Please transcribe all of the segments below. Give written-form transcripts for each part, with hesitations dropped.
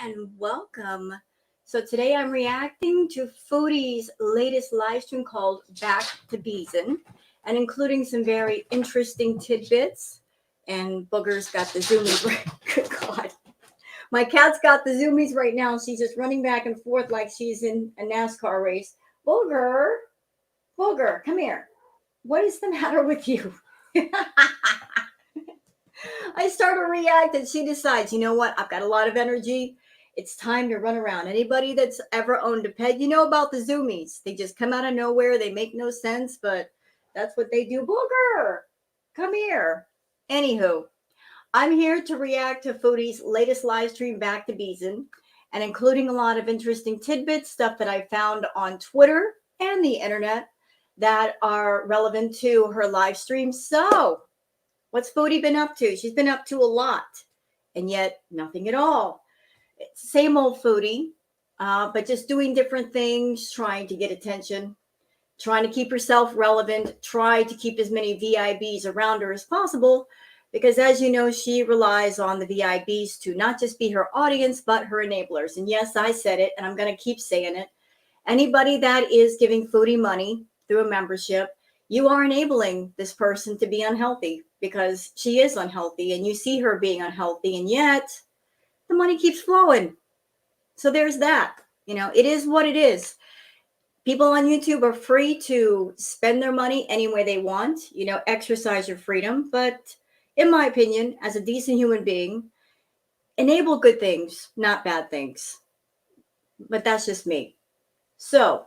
and welcome. So today I'm reacting to Foodie's latest live stream called Back to Beezin and including some very interesting tidbits. And Booger's got the zoomies right. Good God. My cat's got the zoomies right now. She's just running back and forth like she's in a NASCAR race. Booger, come here. What is the matter with you? I start to react and she decides, you know what? I've got a lot of energy. It's time to run around. Anybody that's ever owned a pet, you know about the zoomies. They just come out of nowhere. They make no sense, but that's what they do. Booger, come here. Anywho, I'm here to react to Foodie's latest live stream, Back to Beezin, and including a lot of interesting tidbits, stuff that I found on Twitter and the internet that are relevant to her live stream. So, what's Foodie been up to? She's been up to a lot, and yet nothing at all. It's same old Foodie, but just doing different things, trying to get attention, trying to keep herself relevant, try to keep as many VIBs around her as possible, because as you know, she relies on the VIBs to not just be her audience, but her enablers. And yes, I said it, and I'm going to keep saying it. Anybody that is giving Foodie money through a membership, you are enabling this person to be unhealthy because she is unhealthy and you see her being unhealthy, and yet the money keeps flowing. So there's that. You know, it is what it is. People on YouTube are free to spend their money any way they want, you know, exercise your freedom. But in my opinion, as a decent human being, enable good things, not bad things. But that's just me. So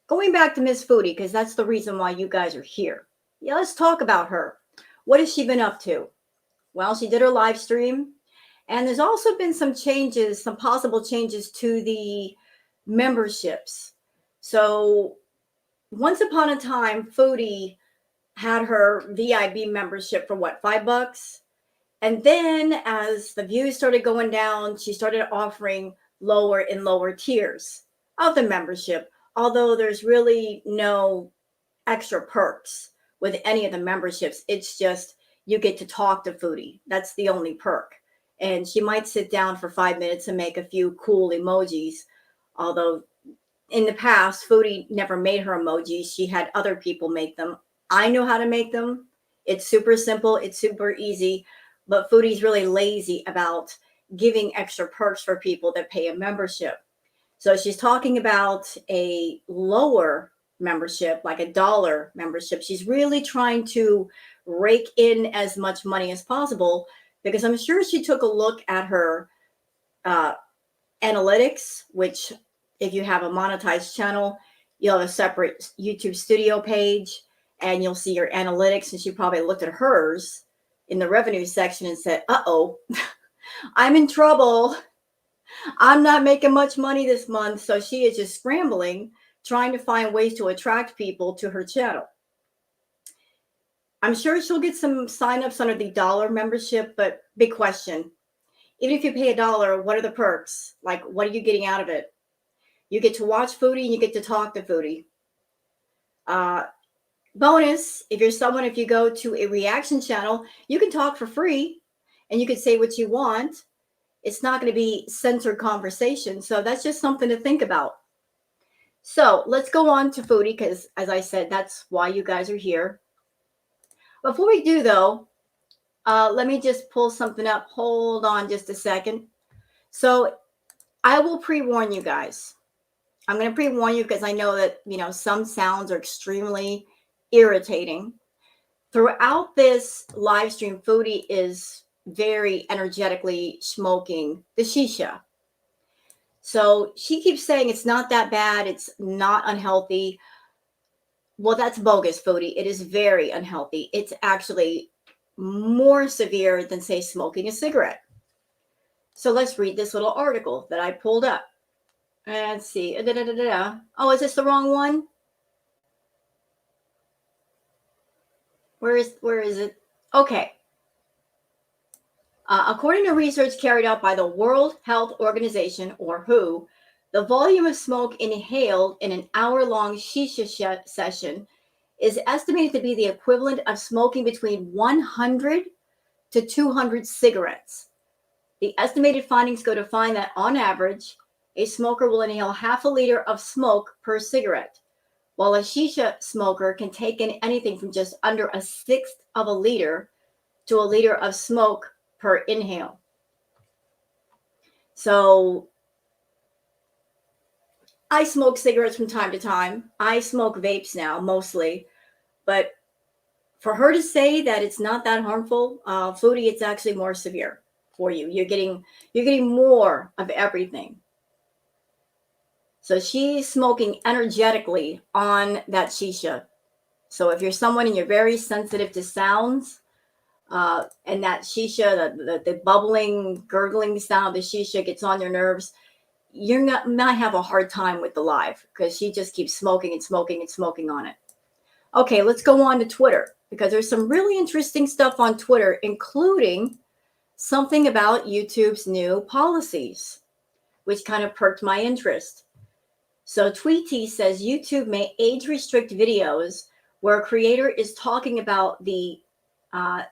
going back to Miss Foodie, because that's the reason why you guys are here. Yeah, let's talk about her. What has she been up to? Well, she did her live stream, and there's also been some changes, some possible changes to the memberships. So once upon a time, Foodie had her VIB membership for what, $5? And then as the views started going down, she started offering lower and lower tiers of the membership, although there's really no extra perks with any of the memberships. It's just you get to talk to Foodie. That's the only perk. And she might sit down for 5 minutes and make a few cool emojis, although in the past, Foodie never made her emojis. She had other people make them. I know how to make them. It's super simple. It's super easy. But Foodie's really lazy about giving extra perks for people that pay a membership. So she's talking about a lower membership, like $1 membership. She's really trying to rake in as much money as possible, because I'm sure she took a look at her analytics, which if you have a monetized channel, you'll have a separate YouTube studio page and you'll see your analytics. And she probably looked at hers in the revenue section and said, uh-oh, I'm in trouble. I'm not making much money this month. So she is just scrambling, trying to find ways to attract people to her channel. I'm sure she'll get some signups under the $1 membership, but big question. Even if you pay $1, what are the perks? Like, what are you getting out of it? You get to watch Foodie and you get to talk to Foodie. Bonus, if you go to a reaction channel, you can talk for free and you can say what you want. It's not going to be censored conversation. So that's just something to think about. So let's go on to Foodie, because as I said, that's why you guys are here. Before we do though, let me just pull something up. Hold on just a second. So I will pre-warn you guys. I'm going to pre-warn you because I know that, you know, some sounds are extremely irritating. Throughout this live stream, Foodie is very energetically smoking the Shisha. So she keeps saying it's not that bad. It's not unhealthy. Well, that's bogus, Foodie. It is very unhealthy. It's actually more severe than, say, smoking a cigarette. So let's read this little article that I pulled up. Let's see. Oh, is this the wrong one? Where is it? Okay. According to research carried out by the World Health Organization, or WHO, the volume of smoke inhaled in an hour-long Shisha session is estimated to be the equivalent of smoking between 100 to 200 cigarettes. The estimated findings go to find that on average, a smoker will inhale half a liter of smoke per cigarette, while a shisha smoker can take in anything from just under a sixth of a liter to a liter of smoke per inhale. So I smoke cigarettes from time to time. I smoke vapes now, mostly. But for her to say that it's not that harmful, Foodie, it's actually more severe for you. You're getting more of everything. So she's smoking energetically on that shisha. So if you're someone and you're very sensitive to sounds, and that shisha, the bubbling, gurgling sound of the shisha gets on your nerves, you're not might have a hard time with the live because she just keeps smoking and smoking and smoking on it. Okay, let's go on to Twitter because there's some really interesting stuff on Twitter, including something about YouTube's new policies, which kind of perked my interest. So Tweety says YouTube may age restrict videos where a creator is talking about the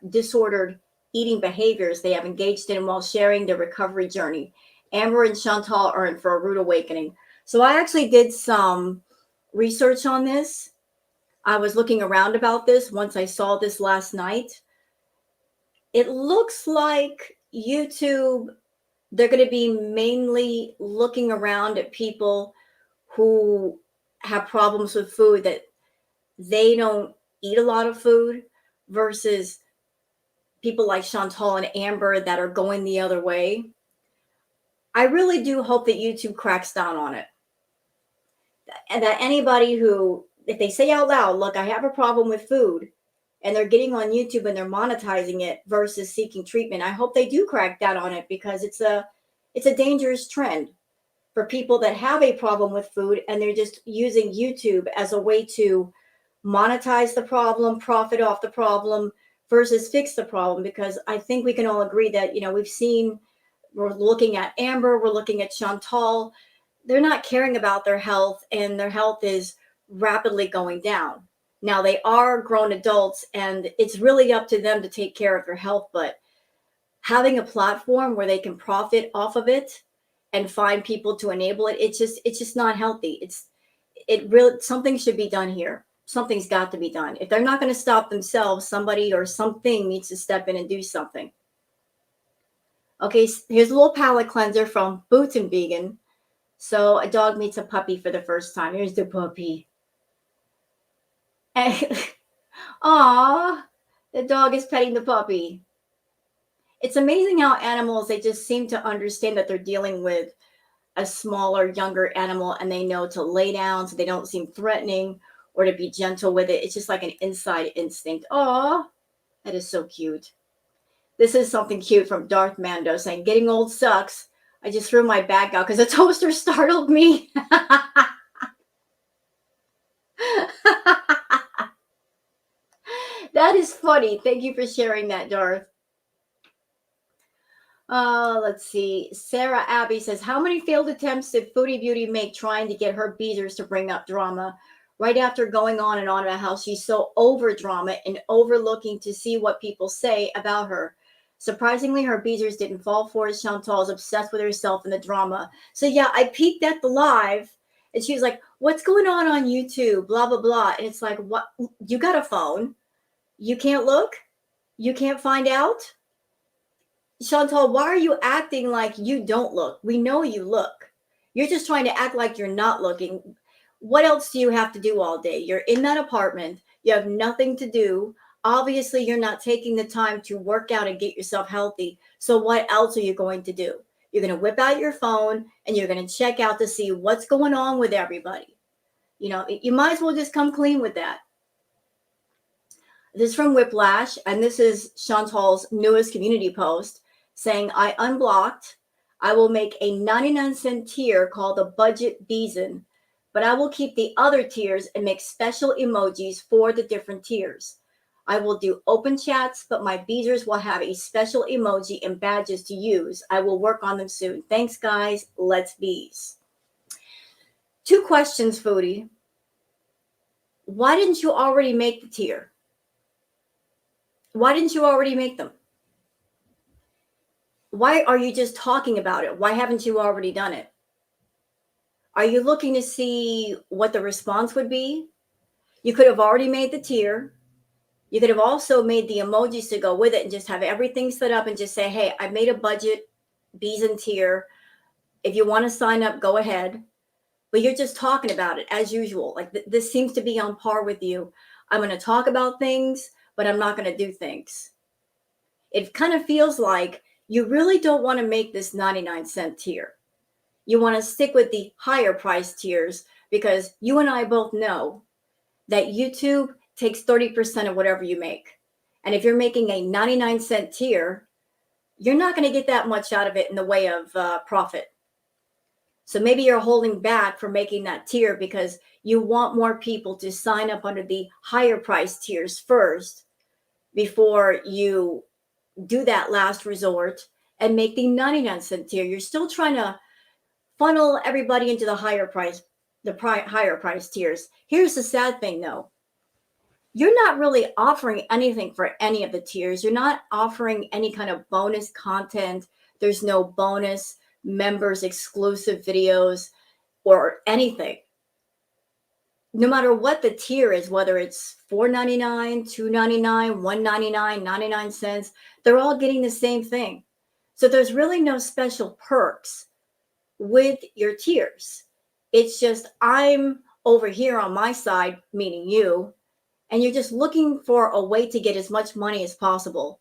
disordered eating behaviors they have engaged in while sharing their recovery journey. Amber and Chantal are in for a rude awakening. So I actually did some research on this. I was looking around about this once I saw this last night. It looks like YouTube, they're going to be mainly looking around at people who have problems with food, that they don't eat a lot of food, versus people like Chantal and Amber that are going the other way. I really do hope that YouTube cracks down on it. And that anybody who, if they say out loud, look, I have a problem with food, and they're getting on YouTube and they're monetizing it versus seeking treatment, I hope they do crack down on it, because it's a dangerous trend for people that have a problem with food and they're just using YouTube as a way to monetize the problem, profit off the problem, versus fix the problem. Because I think we can all agree that, we're looking at Amber, we're looking at Chantal, they're not caring about their health, and their health is rapidly going down. Now, they are grown adults and it's really up to them to take care of their health, but having a platform where they can profit off of it and find people to enable it, it's just not healthy. It really, something should be done here. Something's got to be done. If they're not going to stop themselves, somebody or something needs to step in and do something. Okay, here's a little palate cleanser from Boots and Vegan. So a dog meets a puppy for the first time. Here's the puppy. Aw, the dog is petting the puppy. It's amazing how animals, they just seem to understand that they're dealing with a smaller, younger animal, and they know to lay down so they don't seem threatening, or to be gentle with it. It's just like an inside instinct. Aw, that is so cute. This is something cute from Darth Mando saying, getting old sucks. I just threw my bag out because a toaster startled me. That is funny. Thank you for sharing that, Darth. Let's see. Sarah Abbey says, how many failed attempts did Foodie Beauty make trying to get her Beezers to bring up drama? Right after going on and on about how she's so over drama and overlooking to see what people say about her. Surprisingly, her Beezers didn't fall for it. Chantal's obsessed with herself and the drama. So yeah, I peeked at the live and she was like, what's going on YouTube? Blah, blah, blah. And it's like, what? You got a phone. You can't look? You can't find out? Chantal, why are you acting like you don't look? We know you look. You're just trying to act like you're not looking. What else do you have to do all day? You're in that apartment. You have nothing to do. Obviously, you're not taking the time to work out and get yourself healthy. So what else are you going to do? You're going to whip out your phone and you're going to check out to see what's going on with everybody. You might as well just come clean with that. This is from Whiplash, and this is Chantal's newest community post saying, I unblocked. I will make a 99-cent tier called the Budget Beezin, but I will keep the other tiers and make special emojis for the different tiers. I will do open chats, but my Beezers will have a special emoji and badges to use. I will work on them soon. Thanks, guys. Let's Beez. 2 questions, Foodie. Why didn't you already make the tier? Why didn't you already make them? Why are you just talking about it? Why haven't you already done it? Are you looking to see what the response would be? You could have already made the tier. You could have also made the emojis to go with it and just have everything set up and just say, hey, I made a budget Beezin tier. If you want to sign up, go ahead. But you're just talking about it as usual. Like this seems to be on par with you. I'm going to talk about things, but I'm not going to do things. It kind of feels like you really don't want to make this 99-cent tier. You want to stick with the higher price tiers because you and I both know that YouTube takes 30% of whatever you make. And if you're making a 99-cent tier, you're not going to get that much out of it in the way of profit. So maybe you're holding back from making that tier because you want more people to sign up under the higher price tiers first before you do that last resort and make the 99-cent tier. You're still trying to funnel everybody into the higher price tiers. Here's the sad thing though. You're not really offering anything for any of the tiers. You're not offering any kind of bonus content. There's no bonus members exclusive videos or anything. No matter what the tier is, whether it's $4.99, $2.99, $1.99, 99 cents, they're all getting the same thing. So there's really no special perks with your tiers. It's just I'm over here on my side, meaning you, and you're just looking for a way to get as much money as possible.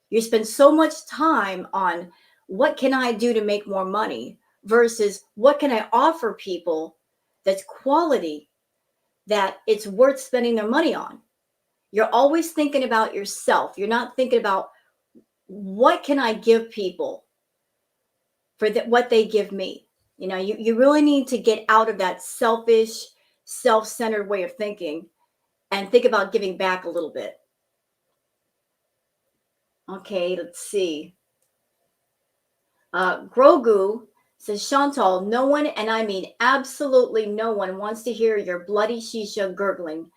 You spend so much time on what can I do to make more money versus what can I offer people that's quality, that it's worth spending their money on. You're always thinking about yourself. You're not thinking about what can I give people for what they give me. You know, you really need to get out of that selfish, self-centered way of thinking and think about giving back a little bit. Okay, let's see. Grogu says, Chantal, no one, and I mean absolutely no one, wants to hear your bloody shisha gurgling.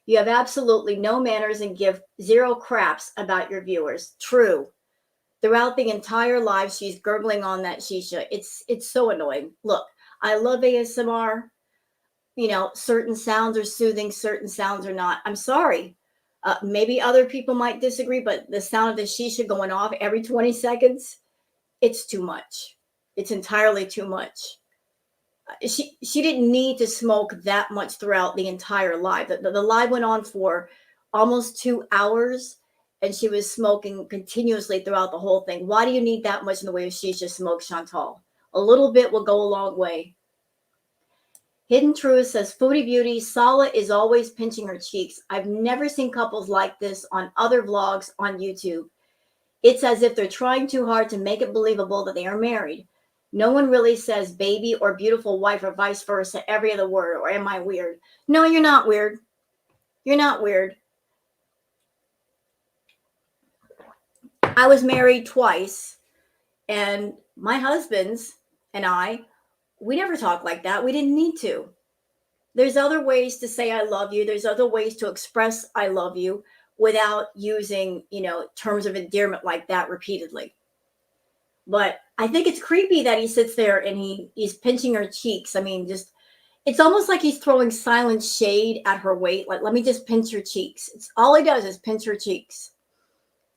You have absolutely no manners and give zero craps about your viewers. True. Throughout the entire live, she's gurgling on that shisha. It's so annoying. Look, I love ASMR. You know, certain sounds are soothing, certain sounds are not. I'm sorry. Maybe other people might disagree, but the sound of the shisha going off every 20 seconds, it's too much. It's entirely too much. She didn't need to smoke that much throughout the entire live. The live went on for almost 2 hours, and she was smoking continuously throughout the whole thing. Why do you need that much in the way of shisha smoke, Chantal? A little bit will go a long way. Hidden Truth says, Foodie Beauty, Sala is always pinching her cheeks. I've never seen couples like this on other vlogs on YouTube. It's as if they're trying too hard to make it believable that they are married. No one really says baby or beautiful wife or vice versa every other word, or am I weird? No, you're not weird. You're not weird. I was married twice, and my husband's and I, we never talked like that. We didn't need to. There's other ways to say I love you. There's other ways to express I love you without using, terms of endearment like that repeatedly. But I think it's creepy that he sits there and he's pinching her cheeks. I mean, it's almost like he's throwing silent shade at her weight. Like, let me just pinch her cheeks. It's all he does is pinch her cheeks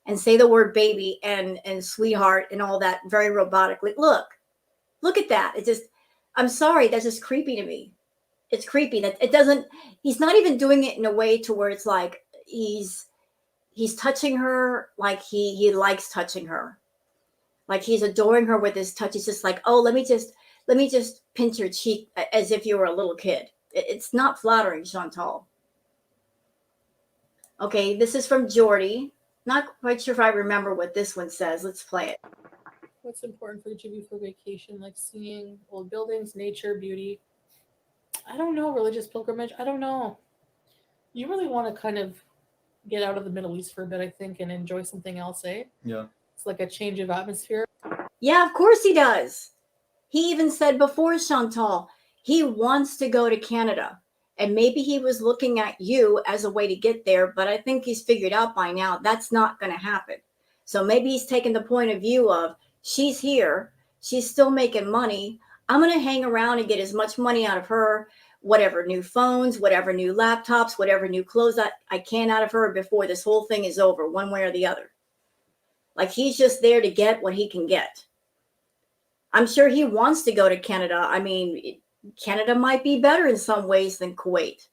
and say the word baby and sweetheart and all that very robotically. Look at that. I'm sorry. That's just creepy to me. It's creepy that he's not even doing it in a way to where it's like he's touching her like he likes touching her. Like he's adoring her with his touch. It's just like, oh, let me just pinch your cheek as if you were a little kid. It's not flattering, Chantal. Okay, this is from Jordy. Not quite sure if I remember what this one says. Let's play it. What's important for each of you for vacation? Like seeing old buildings, nature, beauty. I don't know. Religious pilgrimage. I don't know. You really want to kind of get out of the Middle East for a bit, I think, and enjoy something else, eh? Yeah. It's like a change of atmosphere. Yeah, of course he does. He even said before, Chantal, he wants to go to Canada. And maybe he was looking at you as a way to get there, but I think he's figured out by now that's not going to happen. So maybe he's taken the point of view of She's here. She's still making money. I'm going to hang around and get as much money out of her, whatever new phones, whatever new laptops, whatever new clothes I can out of her before this whole thing is over, one way or the other. Like he's just there to get what he can get. I'm sure he wants to go to Canada. I mean, Canada might be better in some ways than Kuwait,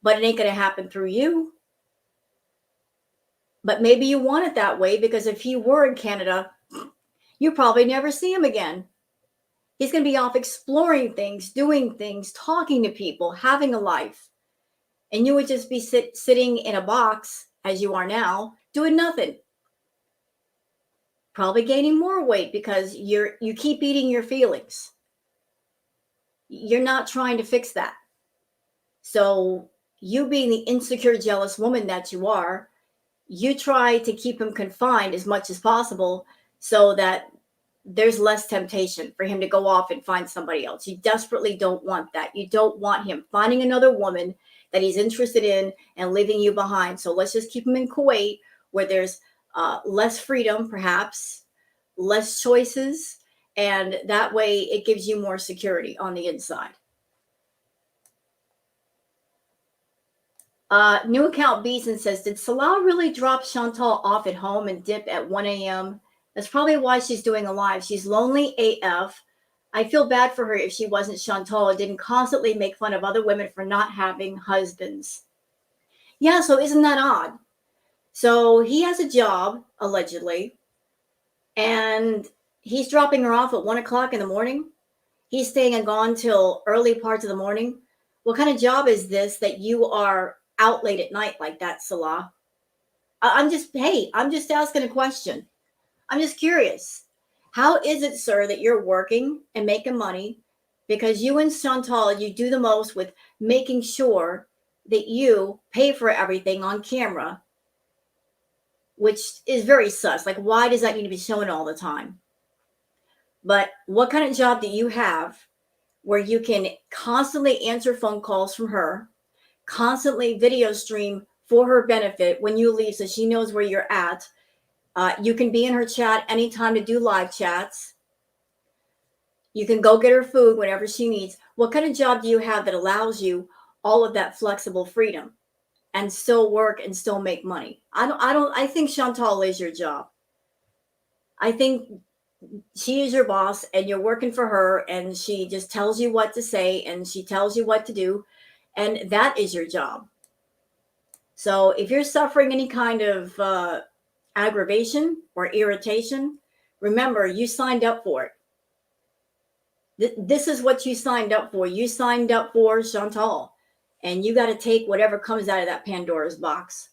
but it ain't going to happen through you. But maybe you want it that way because if he were in Canada, you probably never see him again. He's going to be off exploring things, doing things, talking to people, having a life. And you would just be sitting in a box as you are now, doing nothing. Probably gaining more weight because you keep eating your feelings. You're not trying to fix that. So you being the insecure, jealous woman that you are, you try to keep him confined as much as possible so that there's less temptation for him to go off and find somebody else. You desperately don't want that. You don't want him finding another woman that he's interested in and leaving you behind. So let's just keep him in Kuwait where there's less freedom, perhaps, less choices, and that way it gives you more security on the inside. New account Beezin says, did Salah really drop Chantal off at home and dip at 1 a.m.? That's probably why she's doing a live. She's lonely AF. I feel bad for her if she wasn't Chantal and didn't constantly make fun of other women for not having husbands. Yeah, so isn't that odd? So he has a job, allegedly, and he's dropping her off at 1 o'clock in the morning. He's staying and gone till early parts of the morning. What kind of job is this that you are out late at night like that, Salah? I'm just asking a question. I'm just curious. How is it, sir, that you're working and making money? Because you and Chantal, you do the most with making sure that you pay for everything on camera, which is very sus. Like, why does that need to be shown all the time? But what kind of job do you have where you can constantly answer phone calls from her, constantly video stream for her benefit when you leave so she knows where you're at? You can be in her chat anytime to do live chats. You can go get her food whenever she needs. What kind of job do you have that allows you all of that flexible freedom and still work and still make money? I think Chantal is your job. I think she is your boss and you're working for her and she just tells you what to say and she tells you what to do. And that is your job. So if you're suffering any kind of aggravation or irritation, remember you signed up for it. This is what you signed up for. You signed up for Chantal, and you got to take whatever comes out of that Pandora's box.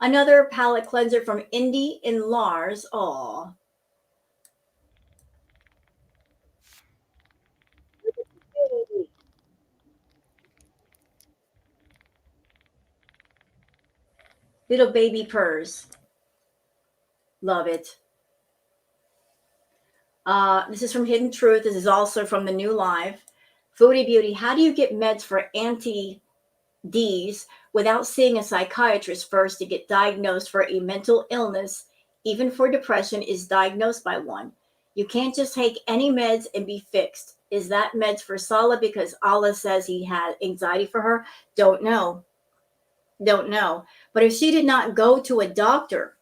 Another palette cleanser from Indy and Lars. Aw. Little baby purrs. Love it. This is from Hidden Truth. This is also from the new live. Foodie Beauty, how do you get meds for anti-Ds without seeing a psychiatrist first to get diagnosed for a mental illness, even for depression, is diagnosed by one? You can't just take any meds and be fixed. Is that meds for Salah because Allah says he had anxiety for her? Don't know. Don't know. But if she did not go to a doctor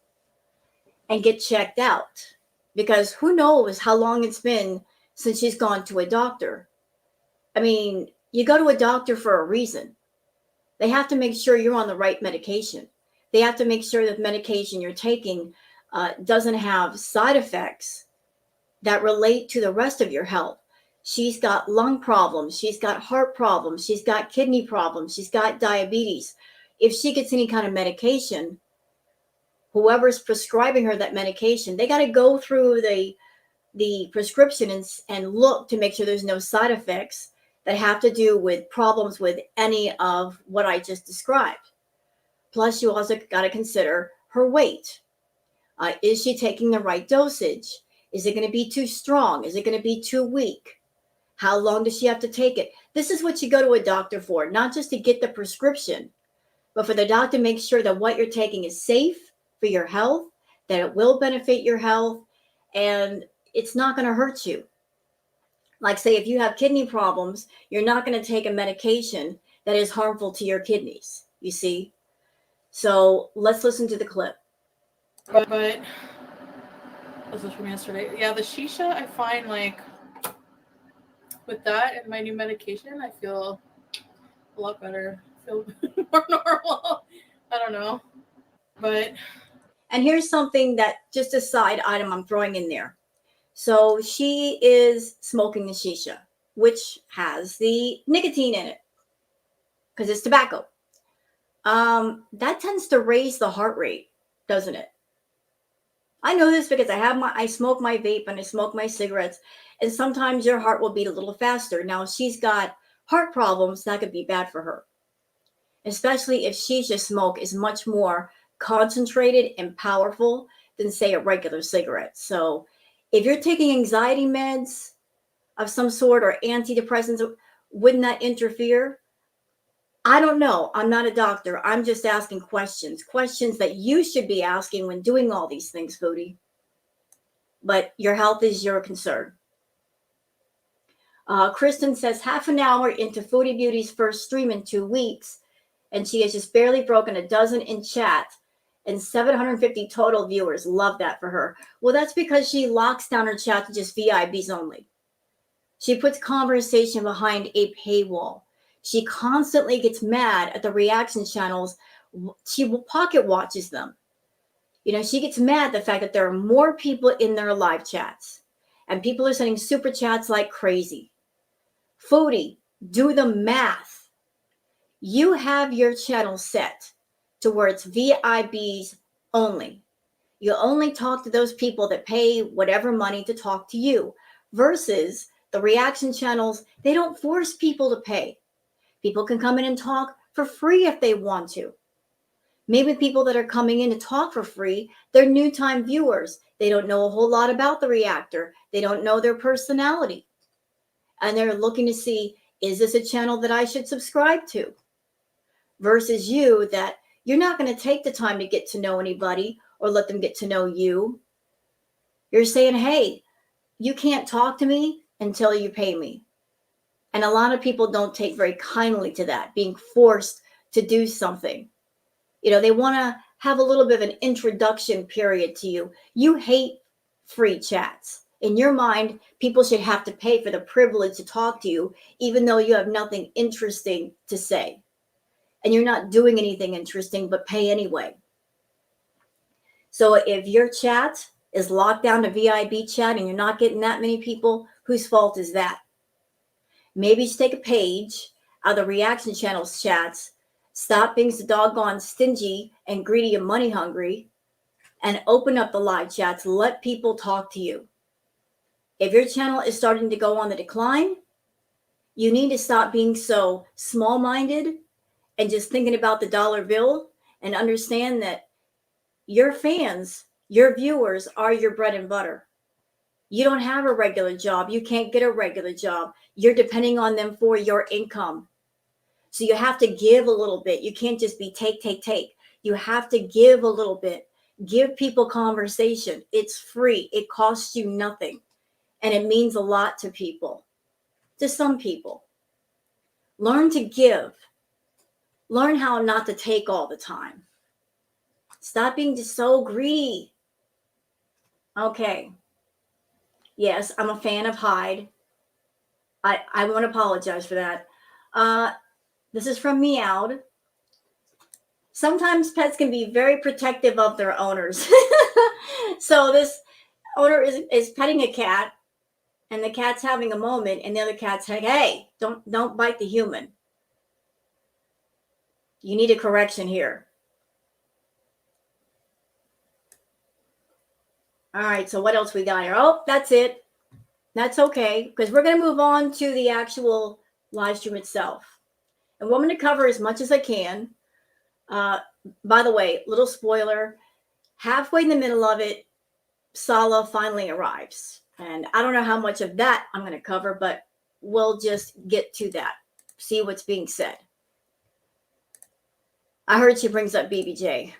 and get checked out, because who knows how long it's been since she's gone to a doctor. I mean, you go to a doctor for a reason. They have to make sure you're on the right medication. They have to make sure that the medication you're taking doesn't have side effects that relate to the rest of your health. She's got lung problems. She's got heart problems. She's got kidney problems. She's got diabetes. If she gets any kind of medication, whoever's prescribing her that medication, they got to go through the prescription and look to make sure there's no side effects that have to do with problems with any of what I just described. Plus, you also got to consider her weight. Is she taking the right dosage? Is it going to be too strong? Is it going to be too weak? How long does she have to take it? This is what you go to a doctor for, not just to get the prescription, but for the doctor to make sure that what you're taking is safe for your health, that it will benefit your health, and it's not going to hurt you. Like, say, if you have kidney problems, you're not going to take a medication that is harmful to your kidneys, you see? So let's listen to the clip. But this was from yesterday. Yeah, the shisha, I find like with that and my new medication, I feel a lot better. I feel more normal. I don't know. But And here's something that just a side item I'm throwing in there. So she is smoking the shisha, which has the nicotine in it because it's tobacco. That tends to raise the heart rate, doesn't it? I know this because I smoke my vape and I smoke my cigarettes, and sometimes your heart will beat a little faster. Now, if she's got heart problems, that could be bad for her, especially if shisha smoke is much more concentrated and powerful than, say, a regular cigarette. So, if you're taking anxiety meds of some sort or antidepressants, wouldn't that interfere? I don't know. I'm not a doctor. I'm just asking questions that you should be asking when doing all these things, Foodie. But your health is your concern. Kristen says half an hour into Foodie Beauty's first stream in 2 weeks, and she has just barely broken a dozen in chat and 750 total viewers. Love that for her. Well, that's because she locks down her chat to just VIBs only. She puts conversation behind a paywall. She constantly gets mad at the reaction channels. She pocket watches them. You know, she gets mad at the fact that there are more people in their live chats. And people are sending super chats like crazy. Foodie, do the math. You have your channel set to where it's VIBs only. You only talk to those people that pay whatever money to talk to you versus the reaction channels. They don't force people to pay. People can come in and talk for free if they want to. Maybe people that are coming in to talk for free, they're new time viewers. They don't know a whole lot about the reactor. They don't know their personality. And they're looking to see, is this a channel that I should subscribe to? Versus you, that you're not going to take the time to get to know anybody or let them get to know you. You're saying, hey, you can't talk to me until you pay me. And a lot of people don't take very kindly to that, being forced to do something. You know, they want to have a little bit of an introduction period to you. You hate free chats. In your mind, people should have to pay for the privilege to talk to you, even though you have nothing interesting to say. And you're not doing anything interesting, but pay anyway. So if your chat is locked down to VIB chat and you're not getting that many people, whose fault is that? Maybe just take a page out of the reaction channels chats, stop being so doggone stingy and greedy and money hungry, and open up the live chats. Let people talk to you. If your channel is starting to go on the decline, you need to stop being so small-minded and just thinking about the dollar bill and understand that your fans, your viewers are your bread and butter. You don't have a regular job. You can't get a regular job. You're depending on them for your income. So you have to give a little bit. You can't just be take. You have to give a little bit. Give people conversation. It's free. It costs you nothing. And it means a lot to people, to some people. Learn to give. Learn how not to take all the time. Stop being just so greedy. Okay. Yes, I'm a fan of Hyde. I want to apologize for that. This is from Meowed. Sometimes pets can be very protective of their owners. So this owner is petting a cat, and the cat's having a moment, and the other cat's like, hey, don't bite the human. You need a correction here. All right, so what else we got here? Oh, that's it. That's okay, because we're going to move on to the actual live stream itself. And what I'm going to cover as much as I can. By the way, little spoiler, halfway in the middle of it, Sala finally arrives. And I don't know how much of that I'm going to cover, but we'll just get to that. See what's being said. I heard she brings up BBJ.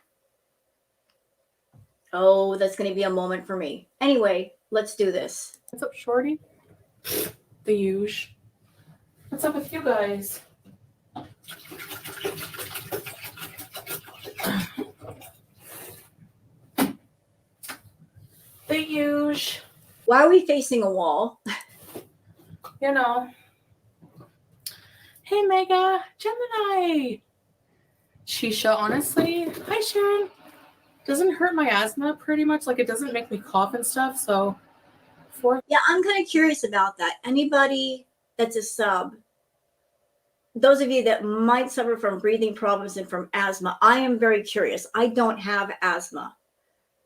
Oh, that's going to be a moment for me. Anyway, Let's do this. What's up, Shorty? The huge. What's up with you guys? The huge. Why are we facing a wall? You know. Hey, Mega. Gemini. Shisha, honestly. Hi, Sharon. Doesn't hurt my asthma pretty much. Like, it doesn't make me cough and stuff. So, yeah, I'm kind of curious about that. Anybody that's a sub, those of you that might suffer from breathing problems and from asthma, I am very curious. I don't have asthma.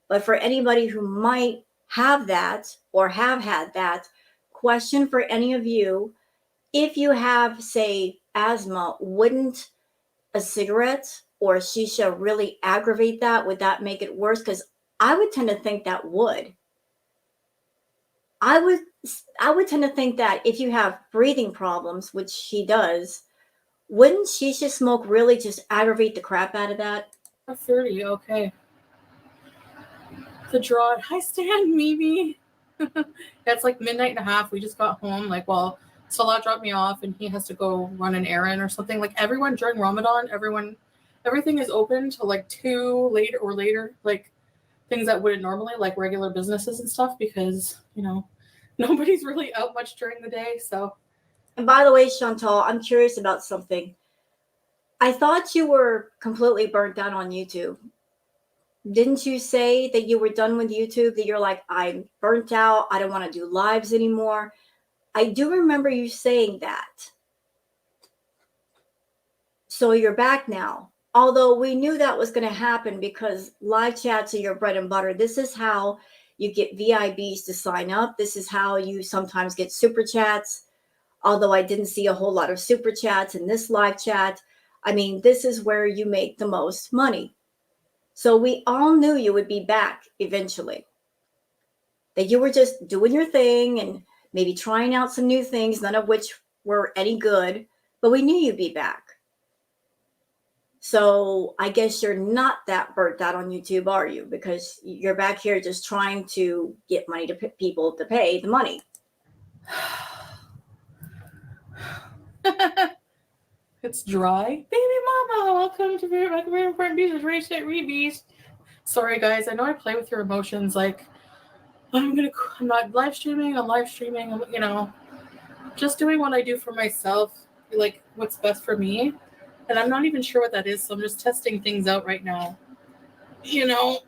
But for anybody who might have that or have had that, question for any of you, if you have, say, asthma, wouldn't a cigarette or a shisha really aggravate that? Would that make it worse? Because I would tend to think that would. I would tend to think that if you have breathing problems, which she does, wouldn't shisha smoke really just aggravate the crap out of that? 30, okay. The draw. Hi, Stan, Mimi. It's like midnight and a half. We just got home. Like, well, Salah dropped me off and he has to go run an errand or something. Like, everyone during Ramadan, everything is open till like 2 later. Like, things that wouldn't normally, like regular businesses and stuff, because, you know, nobody's really out much during the day. So. And by the way, Chantal, I'm curious about something. I thought you were completely burnt out on YouTube. Didn't you say that you were done with YouTube, that you're like, I'm burnt out, I don't want to do lives anymore? I do remember you saying that. So you're back now. Although we knew that was going to happen because live chats are your bread and butter. This is how you get VIBs to sign up. This is how you sometimes get super chats. Although I didn't see a whole lot of super chats in this live chat. I mean, this is where you make the most money. So we all knew you would be back eventually. That you were just doing your thing and maybe trying out some new things, none of which were any good, but we knew you'd be back. So I guess you're not that burnt out on YouTube, are you? Because you're back here just trying to get money to people to pay the money. It's dry. Baby mama, welcome to very important Beezin Race Set Rebeast. Sorry guys, I know I play with your emotions. Like, I'm not live streaming, I'm, you know, just doing what I do for myself, like what's best for me. And I'm not even sure what that is, so I'm just testing things out right now. You know.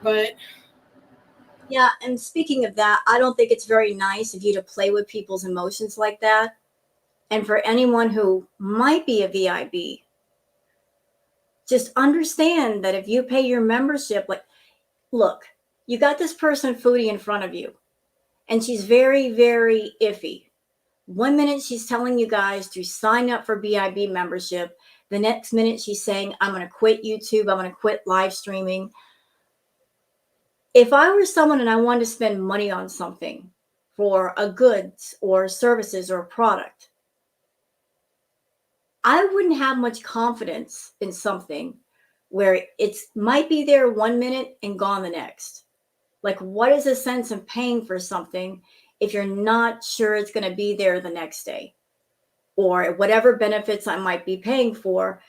But yeah, and speaking of that, I don't think it's very nice of you to play with people's emotions like that. And for anyone who might be a VIB, just understand that if you pay your membership, like, look, you got this person Foodie in front of you, and she's very, very iffy. 1 minute she's telling you guys to sign up for VIB membership. The next minute she's saying, I'm going to quit YouTube. I'm going to quit live streaming. If I were someone and I wanted to spend money on something for a goods or services or a product, I wouldn't have much confidence in something where it might be there 1 minute and gone the next. Like, what is the sense of paying for something if you're not sure it's going to be there the next day? Or whatever benefits I might be paying for,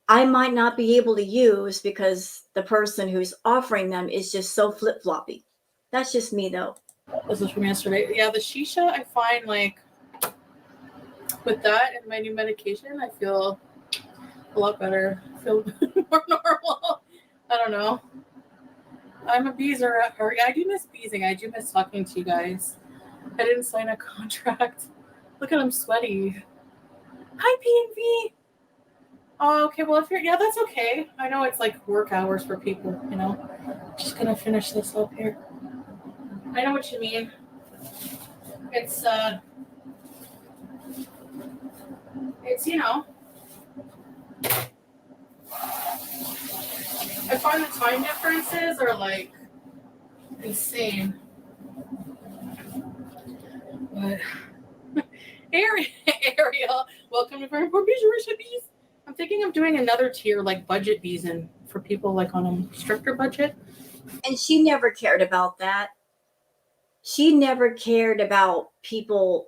I might not be able to use because the person who's offering them is just so flip-floppy. That's just me, though. This is from yesterday. Yeah, the Shisha, I find, like, with that and my new medication, I feel a lot better. I feel more normal. I don't know. I'm a beezer at heart. I do miss beezing. I do miss talking to you guys. I didn't sign a contract. Look at I'm sweaty. Hi, PNV. Oh, okay. Well, if you're, yeah, that's okay. I know it's like work hours for people, you know. Just gonna finish this up here. I know what you mean. It's you know. I find the time differences are like insane. But Ariel, welcome to Very Important Beezin. I'm thinking of doing another tier like budget Beezin for people like on a stricter budget. And she never cared about that. She never cared about people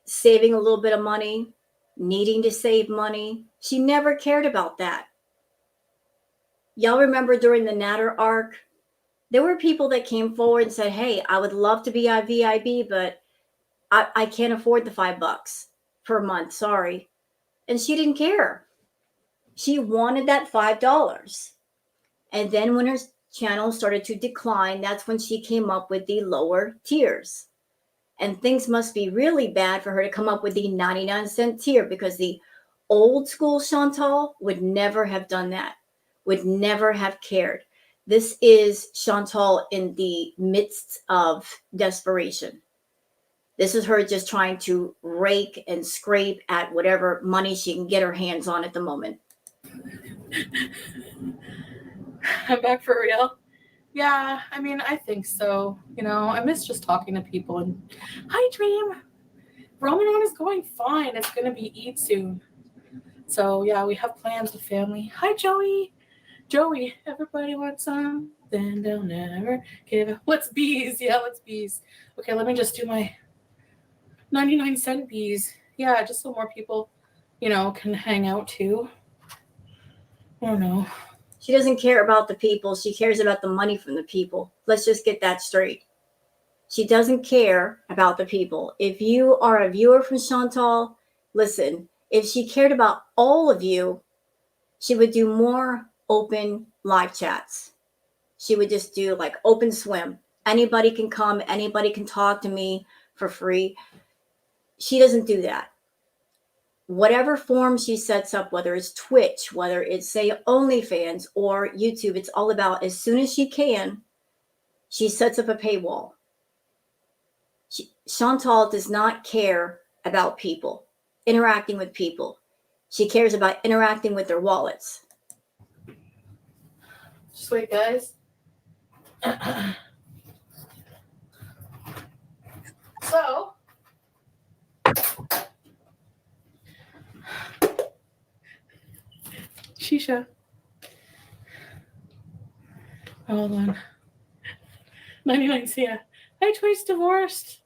saving a little bit of money, needing to save money. She never cared about that. Y'all remember during the Natter arc, there were people that came forward and said, hey, I would love to be a VIB, but I can't afford the $5 per month. Sorry. And she didn't care. She wanted that $5. And then when her channel started to decline, that's when she came up with the lower tiers. And things must be really bad for her to come up with the 99-cent tier, because the old school Chantal would never have done that, would never have cared. This is Chantal in the midst of desperation. This is her just trying to rake and scrape at whatever money she can get her hands on at the moment. I'm back for real. Yeah, I mean, I think so. You know, I miss just talking to people. And hi, Dream. Ramadan is going fine. It's going to be Eid soon. So, yeah, we have plans with family. Hi, Joey. Joey, everybody wants some. Then they'll never give up. Let's bees. Yeah, let's bees. Okay, let me just do my 99-cent bees. Yeah, just so more people, you know, can hang out too. I don't know. She doesn't care about the people. She cares about the money from the people. Let's just get that straight. She doesn't care about the people. If you are a viewer from Chantal, listen, if she cared about all of you, she would do more open live chats. She would just do like open swim. Anybody can come. Anybody can talk to me for free. She doesn't do that. Whatever form she sets up, whether it's Twitch, whether it's, say, OnlyFans or YouTube, it's all about, as soon as she can, she sets up a paywall. Chantal does not care about people, interacting with people. She cares about interacting with their wallets. Just wait, guys. So, Shisha. Hold on. 99 Sia. Hi, Twice divorced.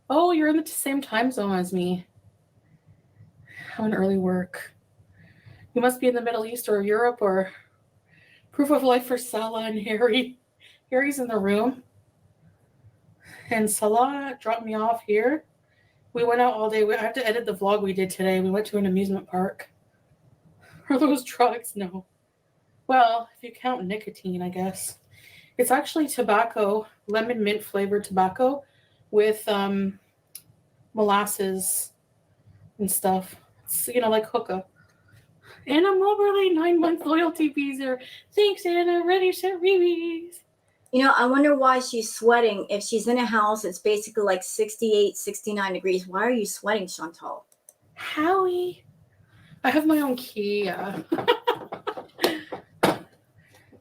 Oh, you're in the same time zone as me. How an early work. You must be in the Middle East or Europe, or proof of life for Salah and Harry. Harry's in the room. And Salah dropped me off here. We went out all day. I have to edit the vlog we did today. We went to an amusement park. Are those drugs? No. Well, if you count nicotine, I guess. It's actually tobacco, lemon mint flavored tobacco with molasses and stuff. It's, you know, like hookah. Anna Moberly, 9-month loyalty visa. Thanks, Anna. Ready, set, rewees. You know, I wonder why she's sweating. If she's in a house, it's basically like 68, 69 degrees. Why are you sweating, Chantal? Howie. I have my own key.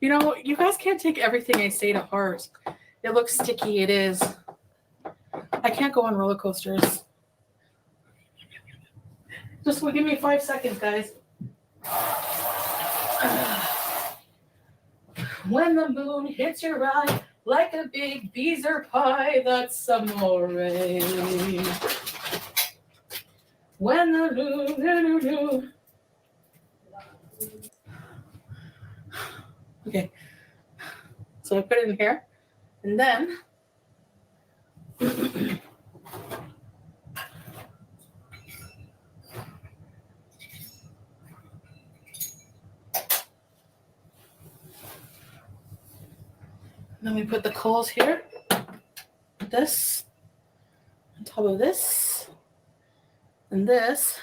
You know, you guys can't take everything I say to heart. It looks sticky. It is. I can't go on roller coasters. Just give me 5 seconds, guys. When the moon hits your eye like a big Beezer pie, that's amore. When the moon. Okay. So I put it in here, and then then we put the coals here. This on top of this and this.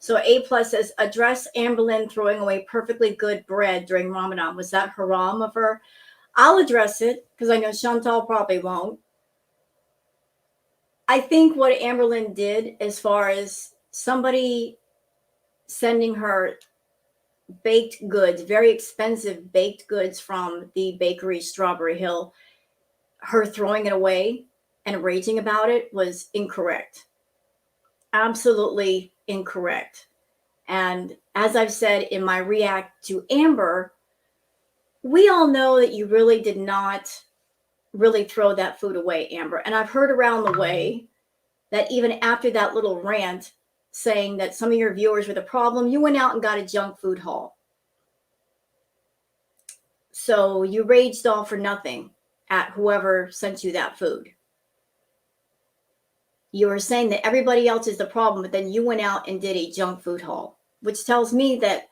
So A+ says, address Amberlynn throwing away perfectly good bread during Ramadan. Was that haram of her? I'll address it because I know Chantal probably won't. I think what Amberlynn did, as far as somebody sending her baked goods, very expensive baked goods from the bakery Strawberry Hill, her throwing it away and raging about it was incorrect. Absolutely incorrect. And as I've said in my react to Amber, we all know that you really did not really throw that food away, Amber. And I've heard around the way that even after that little rant saying that some of your viewers were the problem, you went out and got a junk food haul. So you raged all for nothing at whoever sent you that food. You were saying that everybody else is the problem, but then you went out and did a junk food haul, which tells me that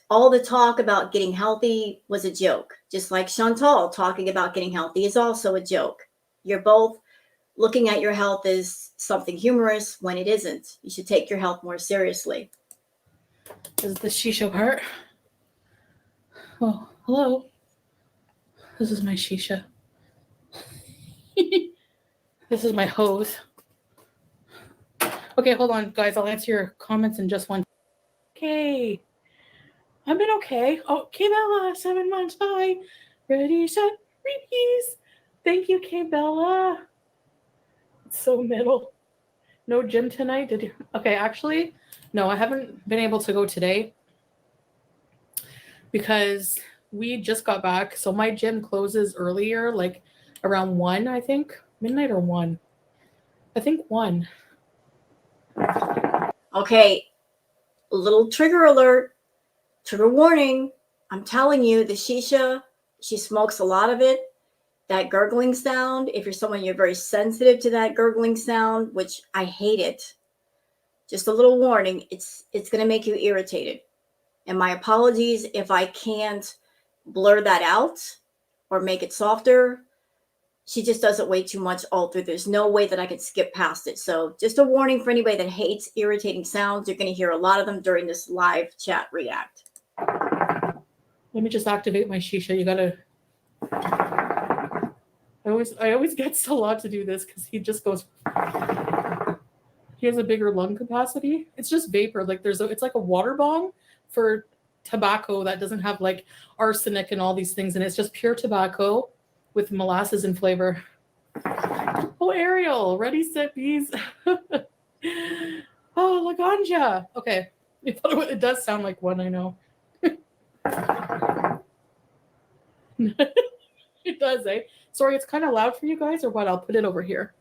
all the talk about getting healthy was a joke. Just like Chantal talking about getting healthy is also a joke. You're both looking at your health as something humorous when it isn't. You should take your health more seriously. This is the shisha part. Oh, hello. This is my shisha. This is my hose. Okay, hold on, guys. I'll answer your comments in just one. Okay. I've been okay. Oh, K-Bella, 7 months. Bye. Ready, set, repeat. Thank you, K-Bella. It's so middle. No gym tonight? Did you? Okay, actually, no, I haven't been able to go today because we just got back. So my gym closes earlier, like around 1, I think. Midnight or 1? I think 1. Okay, a little trigger alert, trigger warning. I'm telling you, the shisha, she smokes a lot of it. That gurgling sound, if you're someone you're very sensitive to that gurgling sound, which I hate it, just a little warning, it's going to make you irritated. And my apologies if I can't blur that out or make it softer. She just does it way too much all through. There's no way that I could skip past it. So just a warning for anybody that hates irritating sounds. You're going to hear a lot of them during this live chat react. Let me just activate my shisha. You gotta. I always get Salah to do this because he just goes. He has a bigger lung capacity. It's just vapor. Like it's like a water bong for tobacco that doesn't have like arsenic and all these things, and it's just pure tobacco with molasses and flavor. Oh, Ariel, ready, set, bees. Oh, Laganja. Okay, it does sound like one. I know. It does, eh? Sorry, it's kind of loud for you guys, or what? I'll put it over here.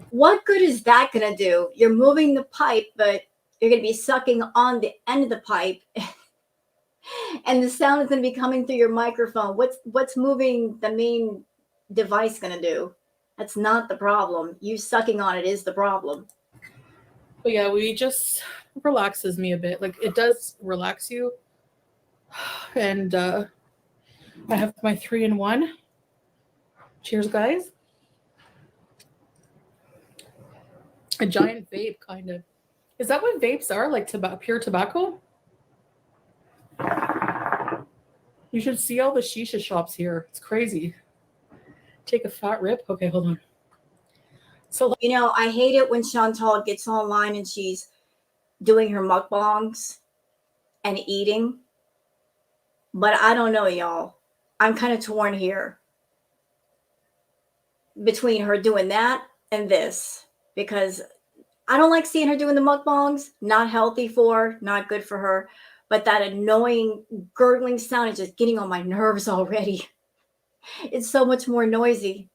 What good is that going to do? You're moving the pipe, but you're going to be sucking on the end of the pipe. And the sound is going to be coming through your microphone. What's moving the main device going to do? That's not the problem. You sucking on it is the problem. But yeah, we just relaxes me a bit. Like it does relax you. And I have my 3-in-1. Cheers, guys. A giant vape, kind of. Is that what vapes are? Like pure tobacco? You should see all the shisha shops here. It's crazy. Take a fat rip. Okay, hold on. So, you know, I hate it when Chantal gets online and she's doing her mukbangs and eating. But I don't know, y'all. I'm kind of torn here between her doing that and this, because I don't like seeing her doing the mukbangs. Not healthy for her, not good for her. But that annoying gurgling sound is just getting on my nerves already. It's so much more noisy.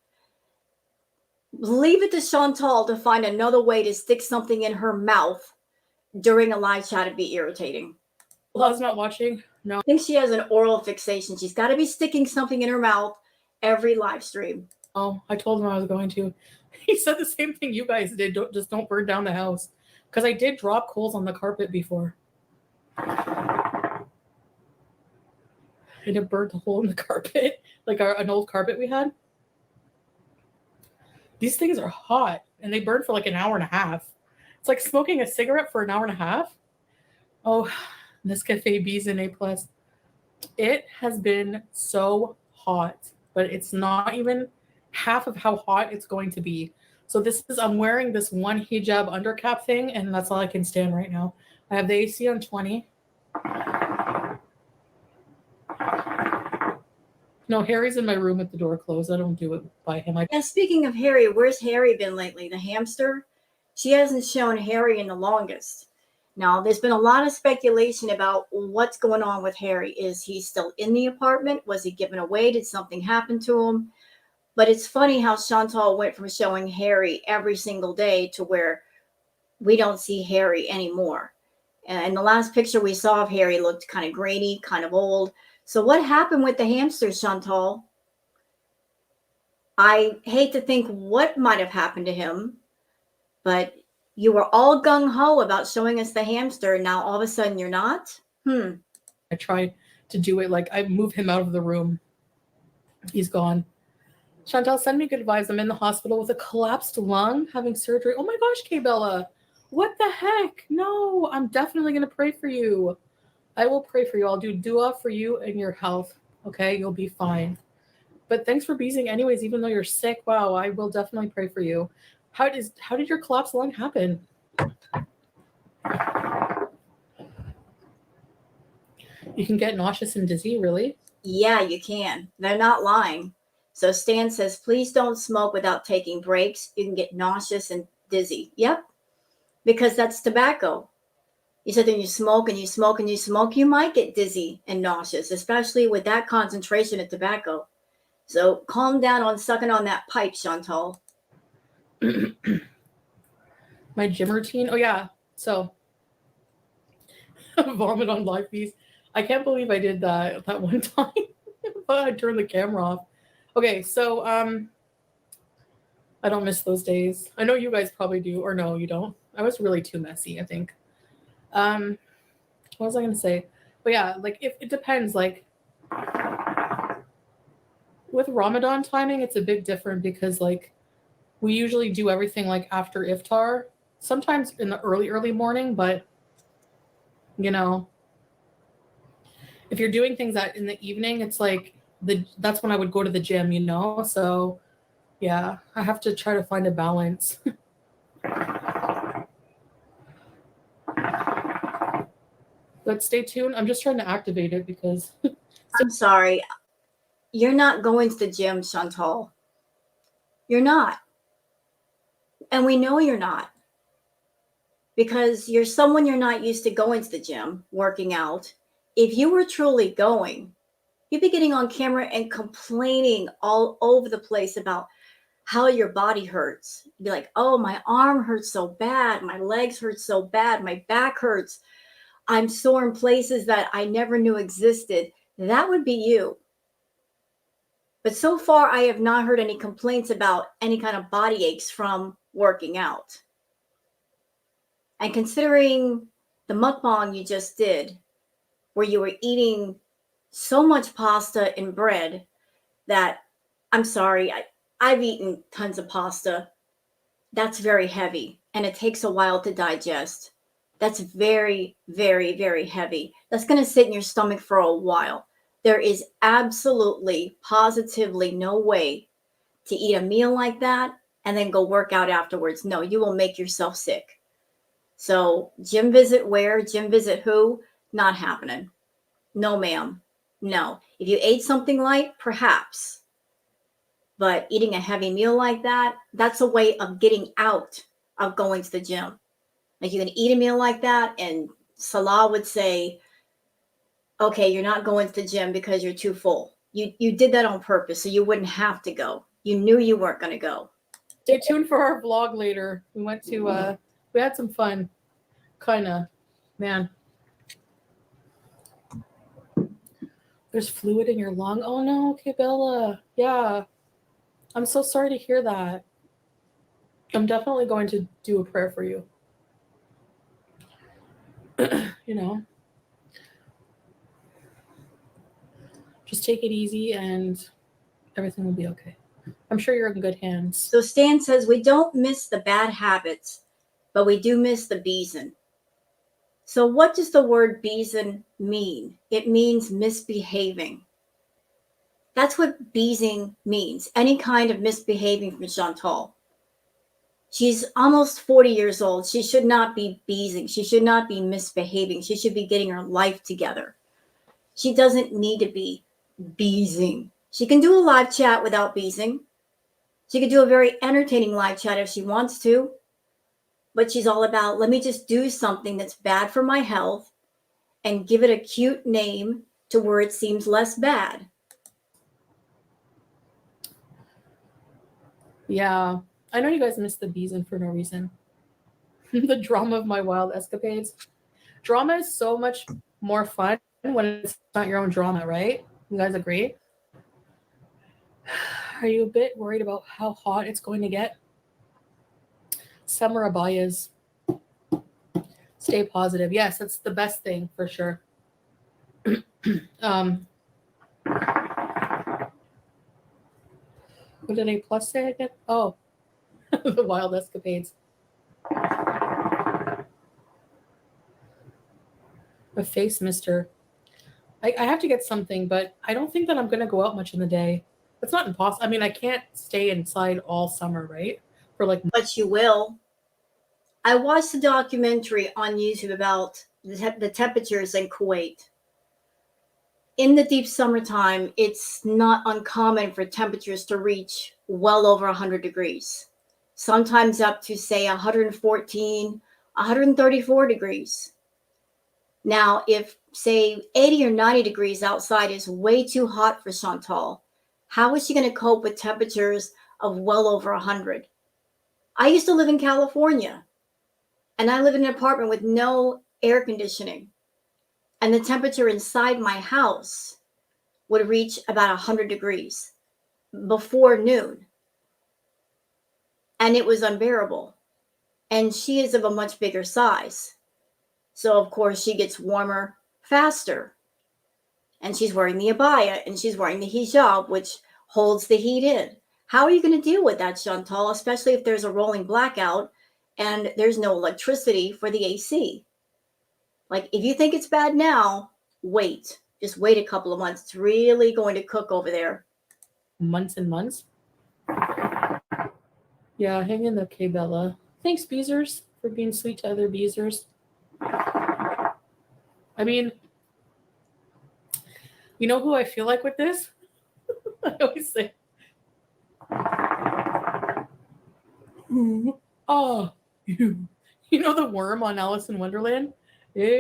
Leave it to Chantal to find another way to stick something in her mouth during a live chat and be irritating. Law's not watching. No. I think she has an oral fixation. She's got to be sticking something in her mouth every live stream. Oh, I told him I was going to. He said the same thing you guys did. Don't burn down the house. Because I did drop coals on the carpet before. And it burned a hole in the carpet. Like an old carpet we had. These things are hot. And they burn for like an hour and a half. It's like smoking a cigarette for an hour and a half. Oh, Nescafe Beezin A+. It has been so hot. But it's not even half of how hot it's going to be. So I'm wearing this one hijab undercap thing, and that's all I can stand right now. I have the AC on 20. No, Harry's in my room with the door closed. I don't do it by him. Yeah, speaking of Harry, where's Harry been lately? The hamster? She hasn't shown Harry in the longest. Now, there's been a lot of speculation about what's going on with Harry. Is he still in the apartment? Was he given away? Did something happen to him? But it's funny how Chantal went from showing Harry every single day to where we don't see Harry anymore. And the last picture we saw of Harry looked kind of grainy, kind of old. So what happened with the hamster, Chantal? I hate to think what might have happened to him, but you were all gung-ho about showing us the hamster. Now all of a sudden you're not? I tried to do it. Like, I move him out of the room. He's gone. Chantal, send me good vibes. I'm in the hospital with a collapsed lung, having surgery. Oh my gosh, K-Bella. What the heck? No, I'm definitely going to pray for you. I will pray for you. I'll do dua for you and your health. Okay, you'll be fine. But thanks for Beezing anyways, even though you're sick. Wow, I will definitely pray for you. How did your collapsed lung happen? You can get nauseous and dizzy, really? Yeah, you can. They're not lying. So Stan says, please don't smoke without taking breaks. You can get nauseous and dizzy. Yep, because that's tobacco. You said when you smoke and you smoke and you smoke, you might get dizzy and nauseous, especially with that concentration of tobacco. So calm down on sucking on that pipe, Chantal. My gym routine? Oh, yeah. So, vomit on live feeds. I can't believe I did that one time. But I turned the camera off. Okay, so I don't miss those days. I know you guys probably do, or no, you don't. I was really too messy, I think. What was I gonna say? But yeah, like if it depends. Like with Ramadan timing, it's a bit different because like we usually do everything like after iftar, sometimes in the early morning, but you know, if you're doing things in the evening, it's like that's when I would go to the gym, you know? So yeah, I have to try to find a balance. But stay tuned. I'm just trying to activate it because I'm sorry. You're not going to the gym, Chantal. You're not. And we know you're not. Because you're someone you're not used to going to the gym, working out. If you were truly going, you'd be getting on camera and complaining all over the place about how your body hurts. You'd be like, oh, my arm hurts so bad. My legs hurt so bad. My back hurts. I'm sore in places that I never knew existed. That would be you. But so far, I have not heard any complaints about any kind of body aches from working out. And considering the mukbang you just did, where you were eating so much pasta and bread that, I'm sorry, I've eaten tons of pasta. That's very heavy, and it takes a while to digest. That's very, very, very heavy. That's going to sit in your stomach for a while. There is absolutely, positively no way to eat a meal like that and then go work out afterwards. No, you will make yourself sick. So gym visit where? Gym visit who? Not happening. No, ma'am. No. If you ate something light, perhaps. But eating a heavy meal like that, that's a way of getting out of going to the gym. Like you can eat a meal like that, and Salah would say, okay, you're not going to the gym because you're too full. You did that on purpose, so you wouldn't have to go. You knew you weren't going to go. Stay tuned for our vlog later. We went to, we had some fun. Kinda. Man. There's fluid in your lung. Oh no, okay, Bella. Yeah. I'm so sorry to hear that. I'm definitely going to do a prayer for you. You know, just take it easy and everything will be okay. I'm sure you're in good hands. So Stan says, we don't miss the bad habits, but we do miss the Beezin. So what does the word Beezin mean? It means misbehaving. That's what Beezing means. Any kind of misbehaving from Chantal. She's almost 40 years old. She should not be beezing. She should not be misbehaving. She should be getting her life together. She doesn't need to be beezing. She can do a live chat without beezing. She could do a very entertaining live chat if she wants to. but she's all about, let me just do something that's bad for my health and give it a cute name to where it seems less bad. Yeah. I know you guys missed the Beezin for no reason. The drama of my wild escapades. Drama is so much more fun when it's not your own drama, right? You guys agree? Are you a bit worried about how hot it's going to get? Summer abayas. Stay positive. Yes, that's the best thing for sure. What did A plus say again? Oh, the wild escapades. A face mister. I have to get something, but I don't think that I'm going to go out much in the day. It's not impossible. I mean, I can't stay inside all summer, right? For like, But you will. I watched a documentary on YouTube about the temperatures in Kuwait. In the deep summertime, it's not uncommon for temperatures to reach well over 100 degrees, sometimes up to, say, 114, 134 degrees. Now, if, say, 80 or 90 degrees outside is way too hot for Chantal, how is she going to cope with temperatures of well over 100? I used to live in California, and I live in an apartment with no air conditioning. And the temperature inside my house would reach about 100 degrees before noon. And it was unbearable. And she is of a much bigger size. So, of course, she gets warmer faster. And she's wearing the abaya and she's wearing the hijab, which holds the heat in. How are you going to deal with that, Chantal, especially if there's a rolling blackout and there's no electricity for the AC? Like, if you think it's bad now, wait. Just wait a couple of months. It's really going to cook over there. months and months. Yeah, hang in there, K Bella. Thanks, Beezers, for being sweet to other Beezers. I mean, you know who I feel like with this? I always say, who are you? You know the worm on Alice in Wonderland? A-I-O-U.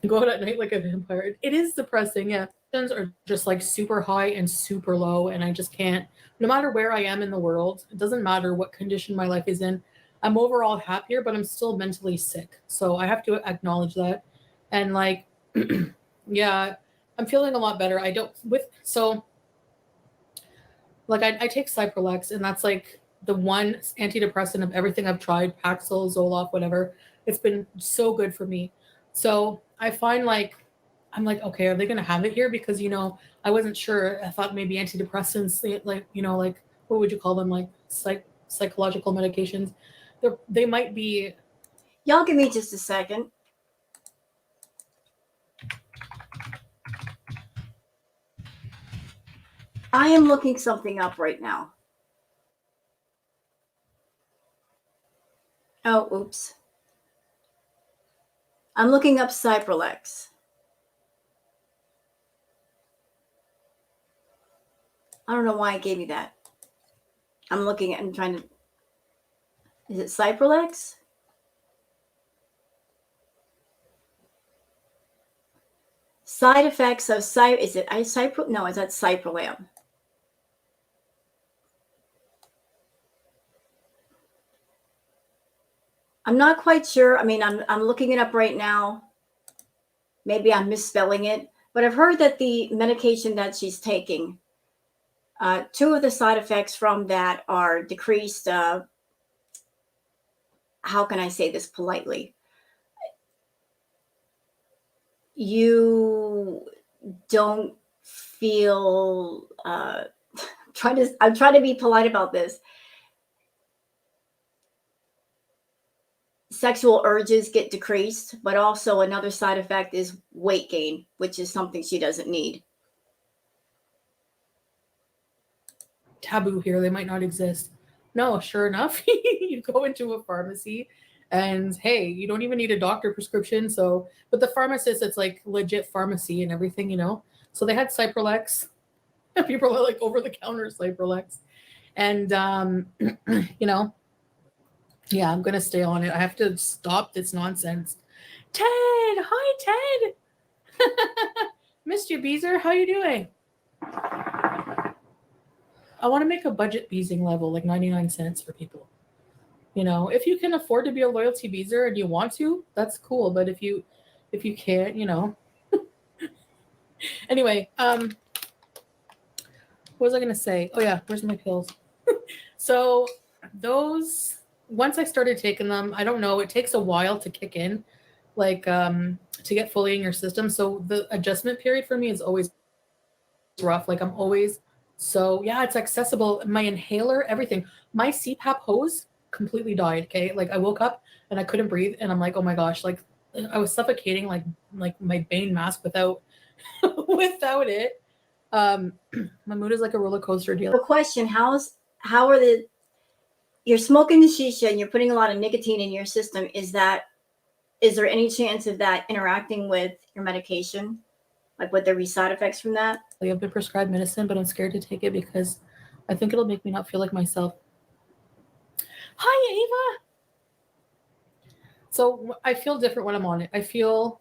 Go out at night like a vampire. It is depressing, yeah. Are just like super high and super low, and I just can't. No matter where I am in the world, it doesn't matter what condition my life is in. I'm overall happier, but I'm still mentally sick. So I have to acknowledge that. And like, yeah, I'm feeling a lot better. I don't with so like I take Cipralex, and that's like the one antidepressant of everything I've tried, Paxil, Zoloft, whatever. It's been so good for me. So I find like I'm like, okay, are they going to have it here? Because, you know, I wasn't sure. I thought maybe antidepressants, like, you know, like, what would you call them? Like psychological medications. They might be. Y'all give me just a second. I am looking something up right now. Oh, oops. I'm looking up Cipralex. I don't know why it gave me that. I'm looking at, I'm trying to, is it Cipralex? Side effects of is it Cipro? No, is that Ciprolam? I'm not quite sure. I mean, I'm looking it up right now. Maybe I'm misspelling it, but I've heard that the medication that she's taking, two of the side effects from that are decreased. How can I say this politely? You don't feel. I'm trying to be polite about this. Sexual urges get decreased, but also another side effect is weight gain, which is something she doesn't need. Taboo here. They might not exist. No, sure enough, you go into a pharmacy and hey, you don't even need a doctor prescription. So, but the pharmacist, it's like legit pharmacy and everything, you know? So they had Cipralex. People are like over the counter Cipralex. And you know, yeah, I'm gonna stay on it. I have to stop this nonsense. Ted, hi Ted. Missed you, Beezer. How you doing? I want to make a budget Beezing level, like 99 cents for people. You know, if you can afford to be a loyalty Beezer and you want to, that's cool. But if you can't, you know. Anyway, what was I gonna say? Oh yeah, where's my pills? So those, once I started taking them, I don't know, it takes a while to kick in, like to get fully in your system. So the adjustment period for me is always rough. Like I'm always, so yeah, it's accessible. My inhaler, everything. My CPAP hose completely died. Okay, like I woke up and I couldn't breathe, and I'm like, oh my gosh, like I was suffocating, like my Bane mask without without it. Um, my mood is like a roller coaster deal. The question: how are the you're smoking the shisha and you're putting a lot of nicotine in your system? Is there any chance of that interacting with your medication? Like, would there be side effects from that? I've been prescribed medicine, but I'm scared to take it because I think it'll make me not feel like myself. Hi, Ava. So I feel different when I'm on it. I feel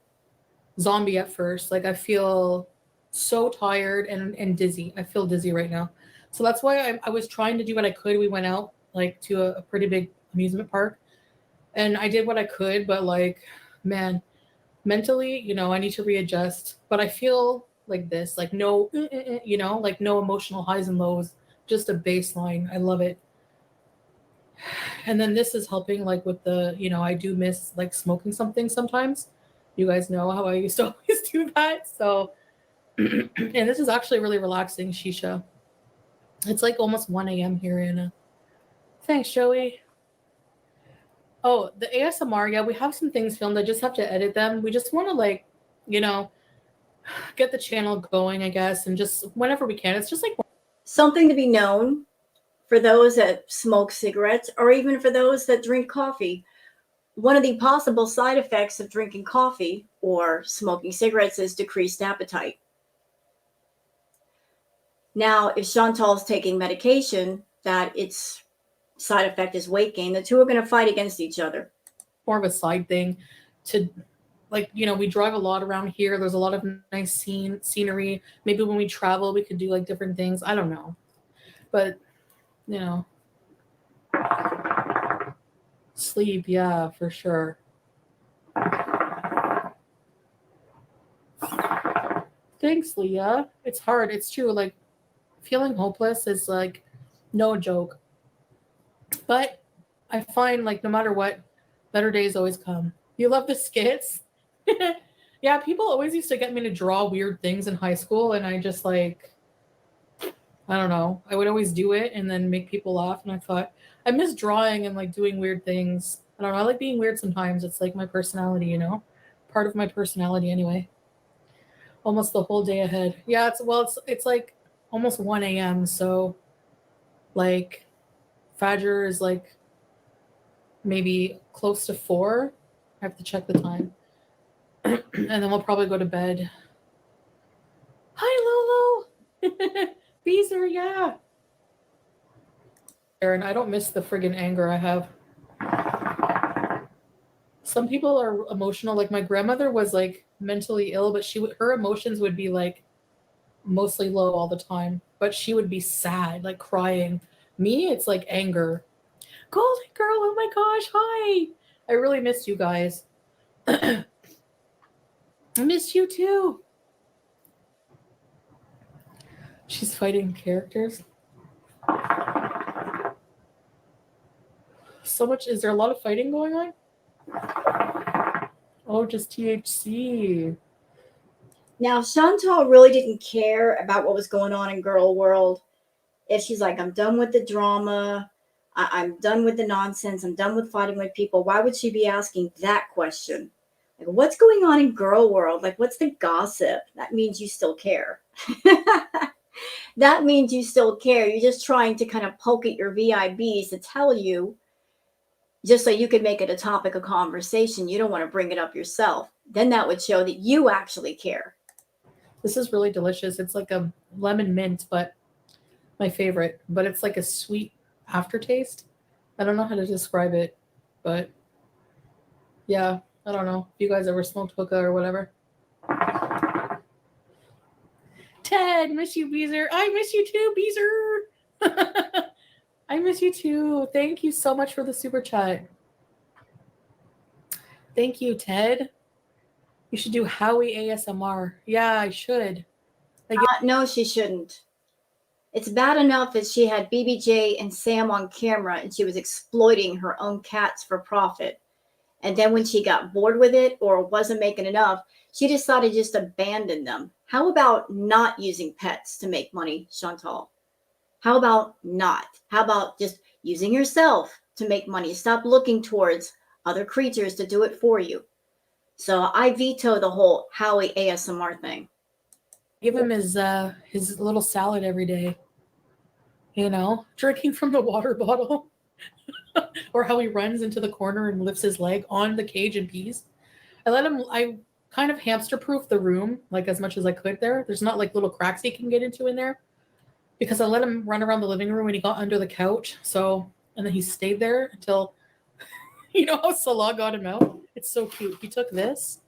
zombie at first. Like I feel so tired and dizzy. I feel dizzy right now. So that's why I was trying to do what I could. We went out like to a pretty big amusement park and I did what I could, but like, man, mentally, you know, I need to readjust. But I feel like this, like no, you know, like no emotional highs and lows, just a baseline. I love it. And then this is helping, like with the, you know, I do miss like smoking something sometimes. You guys know how I used to always do that. So, and this is actually really relaxing shisha. It's like almost 1 a.m. here, Anna. Thanks, Joey. Oh, the ASMR, yeah, we have some things filmed. I just have to edit them. We just want to like, you know, get the channel going, I guess, and just whenever we can. It's just like Something to be known for those that smoke cigarettes or even for those that drink coffee. One of the possible side effects of drinking coffee or smoking cigarettes is decreased appetite. Now, if Chantal's taking medication, that its side effect is weight gain, the two are going to fight against each other. more of a side thing to, like, you know, we drive a lot around here. There's a lot of nice scenery. Maybe when we travel, we could do like different things. I don't know. But, you know, sleep, yeah, for sure. Thanks, Leah. It's hard. It's true. Like, feeling hopeless is like no joke. But I find like no matter what, better days always come. You love the skits? Yeah, people always used to get me to draw weird things in high school, and I just like, I don't know. I would always do it and then make people laugh. And I thought, I miss drawing and like doing weird things. I don't know. I like being weird sometimes. It's like my personality, you know? Part of my personality anyway. Almost the whole day ahead. Yeah, it's like almost 1 a.m. So like Fajr is like maybe close to 4. I have to check the time. And then we'll probably go to bed. Hi, Lolo. Beezer, yeah. Aaron, I don't miss the friggin' anger I have. Some people are emotional. Like my grandmother was like mentally ill, but her emotions would be like mostly low all the time. But she would be sad, like crying. Me, it's like anger. Golden girl, oh my gosh, hi. I really missed you guys. I missed you too. She's fighting characters. So much. Is there a lot of fighting going on? Oh, just THC. Now, Chantal really didn't care about what was going on in girl world. If she's like, I'm done with the drama, I'm done with the nonsense, I'm done with fighting with people, why would she be asking that question? Like, what's going on in girl world? Like, what's the gossip? That means you still care. That means you still care. You're just trying to kind of poke at your VIBs to tell you, just so you can make it a topic of conversation. You don't want to bring it up yourself. Then that would show that you actually care. This is really delicious. It's like a lemon mint, but My favorite, but it's like a sweet aftertaste. I don't know how to describe it, but yeah, I don't know. If you guys ever smoked hookah or whatever. Ted, miss you, Beezer. I miss you too, Beezer. I miss you too. Thank you so much for the super chat. Thank you, Ted. You should do Howie ASMR. Yeah, I should. No, she shouldn't. It's bad enough that she had BBJ and Sam on camera and she was exploiting her own cats for profit. And then when she got bored with it or wasn't making enough, she decided just to abandon them. How about not using pets to make money, Chantal? How about not? How about just using yourself to make money? Stop looking towards other creatures to do it for you. So I veto the whole Howie ASMR thing. Give him his little salad every day. You know, drinking from the water bottle. Or how he runs into the corner and lifts his leg on the cage and pees. I kind of hamster proof the room like as much as I could there. There's not like little cracks he can get into in there. Because I let him run around the living room and he got under the couch. And then he stayed there until, you know how Salah got him out? It's so cute. He took this.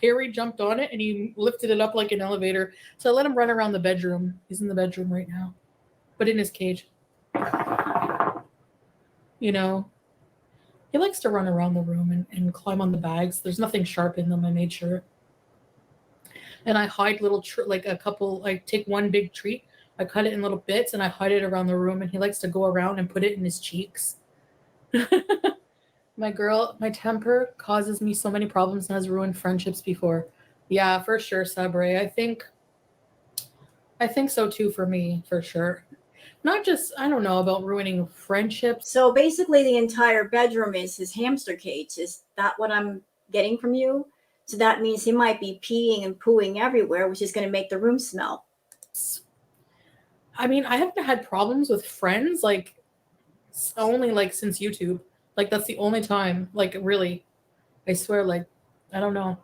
Harry jumped on it and he lifted it up like an elevator. So I let him run around the bedroom. He's in the bedroom right now, but in his cage. You know, he likes to run around the room and climb on the bags. There's nothing sharp in them. I made sure. And I hide little, I take one big treat, I cut it in little bits and I hide it around the room. And he likes to go around and put it in his cheeks. My temper causes me so many problems and has ruined friendships before. Yeah, for sure, Sabre. I think so too for me, for sure. Not just, I don't know, about ruining friendships. So basically the entire bedroom is his hamster cage. Is that what I'm getting from you? So that means he might be peeing and pooing everywhere, which is going to make the room smell. I mean, I haven't had problems with friends like only like since YouTube. Like that's the only time, like really, I swear, like, I don't know.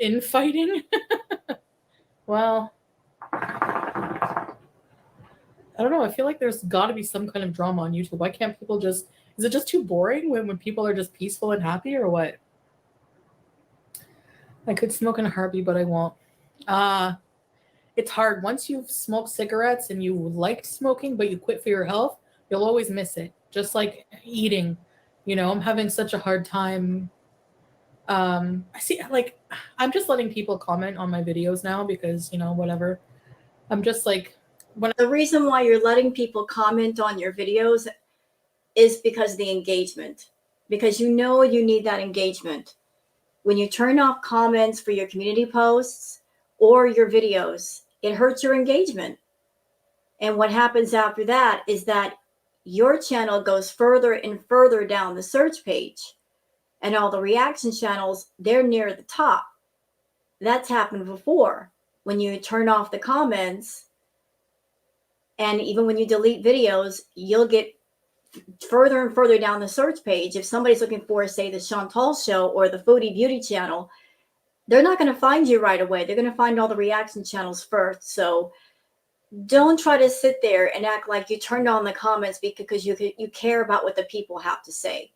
Infighting? Well, I don't know. I feel like there's got to be some kind of drama on YouTube. Why can't people just, is it just too boring when people are just peaceful and happy or what? I could smoke in a heartbeat, but I won't. It's hard. Once you've smoked cigarettes and you liked smoking, but you quit for your health, you'll always miss it. Just like eating, you know, I'm having such a hard time. I see, like, I'm just letting people comment on my videos now because, you know, whatever. I'm just like, the reason why you're letting people comment on your videos is because of the engagement, because you know you need that engagement. When you turn off comments for your community posts or your videos, it hurts your engagement. And what happens after that is that your channel goes further and further down the search page, and all the reaction channels, they're near the top. That's happened before. When you turn off the comments, and even when you delete videos, you'll get further and further down the search page. If somebody's looking for, say, the Chantal Show or the Foodie Beauty channel, they're not going to find you right away. They're going to find all the reaction channels first. So don't try to sit there and act like you turned on the comments because you care about what the people have to say.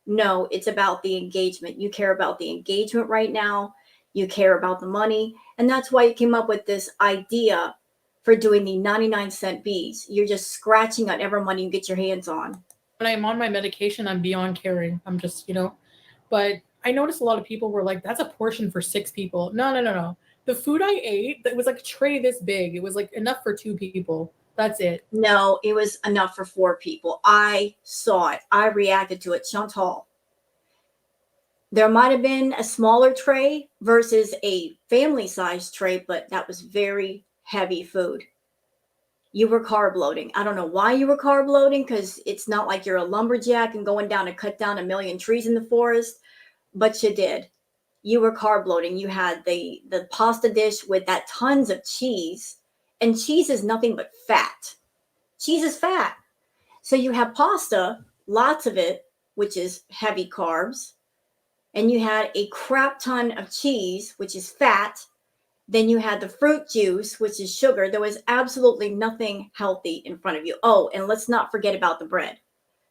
No, it's about the engagement. You care about the engagement right now. You care about the money. And that's why you came up with this idea for doing the 99-cent bees. You're just scratching at every money you get your hands on. When I'm on my medication, I'm beyond caring. I'm just, you know, but I noticed a lot of people were like, that's a portion for 6 people. No. The food I ate, it was like a tray this big. It was like enough for 2 people. That's it. No, it was enough for 4 people. I saw it. I reacted to it. Chantal. There might have been a smaller tray versus a family-sized tray, but that was very heavy food. You were carb loading. I don't know why you were carb loading, because it's not like you're a lumberjack and going down to cut down 1,000,000 trees in the forest, but you did. You were carb loading. You had the pasta dish with that tons of cheese, and cheese is nothing but fat. Cheese is fat. So you have pasta, lots of it, which is heavy carbs, and you had a crap ton of cheese, which is fat, Then you had the fruit juice, which is sugar. There was absolutely nothing healthy in front of you. Oh, and let's not forget about the bread.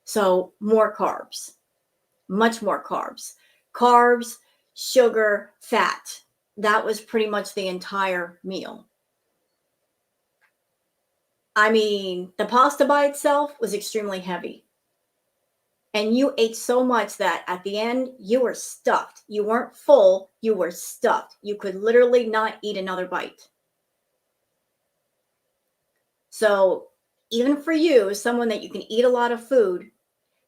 So more carbs, much more carbs. Carbs, sugar, fat. That was pretty much the entire meal. I mean, the pasta by itself was extremely heavy. And you ate so much that at the end, you were stuffed. You weren't full, you were stuffed. You could literally not eat another bite. So, even for you, someone that you can eat a lot of food,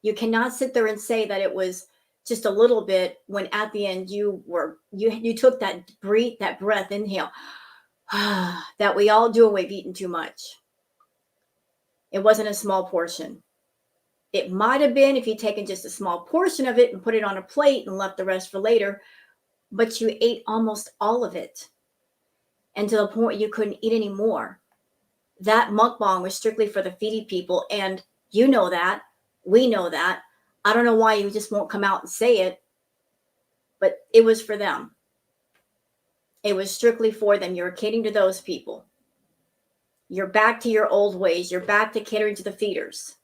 you cannot sit there and say that it was just a little bit when at the end you took that breath inhale that we all do when we've eaten too much. It wasn't a small portion. It might have been if you'd taken just a small portion of it and put it on a plate and left the rest for later, but you ate almost all of it. And to the point you couldn't eat any more. That mukbang was strictly for the Foodie people. And you know that. We know that. I don't know why you just won't come out and say it, but it was for them. It was strictly for them. You're catering to those people. You're back to your old ways. You're back to catering to the feeders.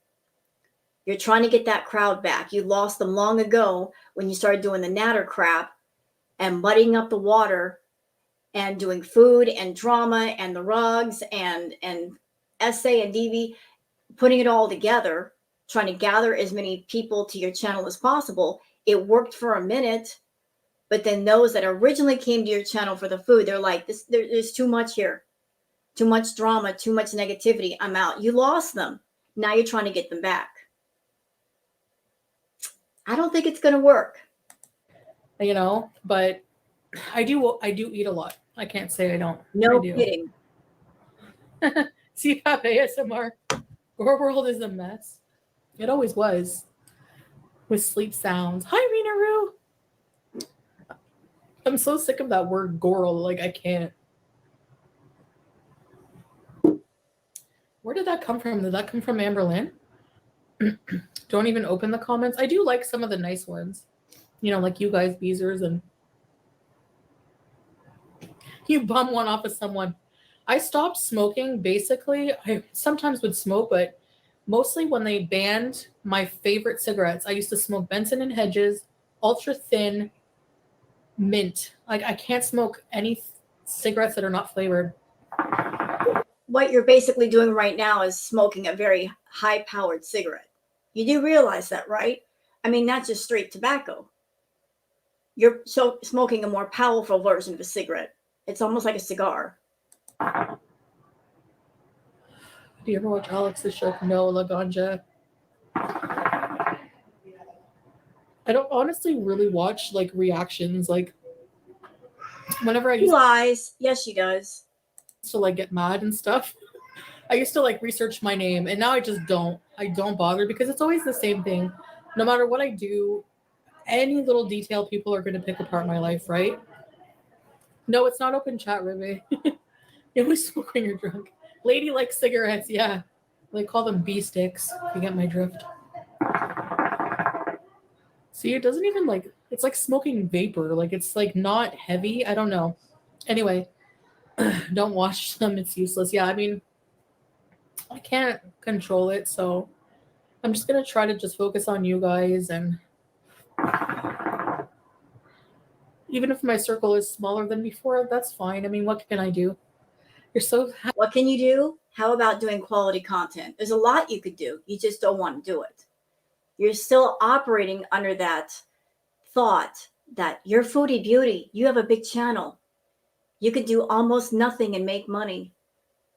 You're trying to get that crowd back. You lost them long ago when you started doing the natter crap and muddying up the water and doing food and drama and the rugs and essay and DV, putting it all together, trying to gather as many people to your channel as possible. It worked for a minute, but then those that originally came to your channel for the food, they're like, there's too much here, too much drama, too much negativity. I'm out. You lost them. Now you're trying to get them back. I don't think it's going to work. You know, but I do eat a lot. I can't say I don't. No I do. kidding. CPAP ASMR. Our world is a mess. It always was. With sleep sounds. Hi, Rina Roo. I'm so sick of that word goral. Like, I can't. Where did that come from? Did that come from Amber Lynn? Don't even open the comments. I do like some of the nice ones. You know, like you guys, Beezers, and you bum one off of someone. I stopped smoking, basically. I sometimes would smoke, but mostly when they banned my favorite cigarettes. I used to smoke Benson and Hedges, ultra thin, mint. Like, I can't smoke any cigarettes that are not flavored. What you're basically doing right now is smoking a very high-powered cigarette. You do realize that, right? I mean, not just straight tobacco. You're smoking a more powerful version of a cigarette. It's almost like a cigar. Do you ever watch Alex's show, No La Ganja? I don't honestly really watch, like, reactions. Like, whenever I He lies. Yes, she does. to, like, get mad and stuff, I used to, like, research my name, and now I just don't. I don't bother because it's always the same thing. No matter what I do, any little detail, people are going to pick apart my life, right? No, it's not open chat, Rive. You only smoke when you're drunk. Lady likes cigarettes, yeah. They call them bee sticks, if you get my drift. See, it doesn't even, like, it's like smoking vapor. Like, it's, like, not heavy. I don't know. Anyway, don't watch them. It's useless. Yeah, I mean, I can't control it, so I'm just going to try to just focus on you guys. And even if my circle is smaller than before, that's fine. I mean, what can I do? You're so... What can you do? How about doing quality content? There's a lot you could do. You just don't want to do it. You're still operating under that thought that you're Foodie Beauty. You have a big channel. You could do almost nothing and make money.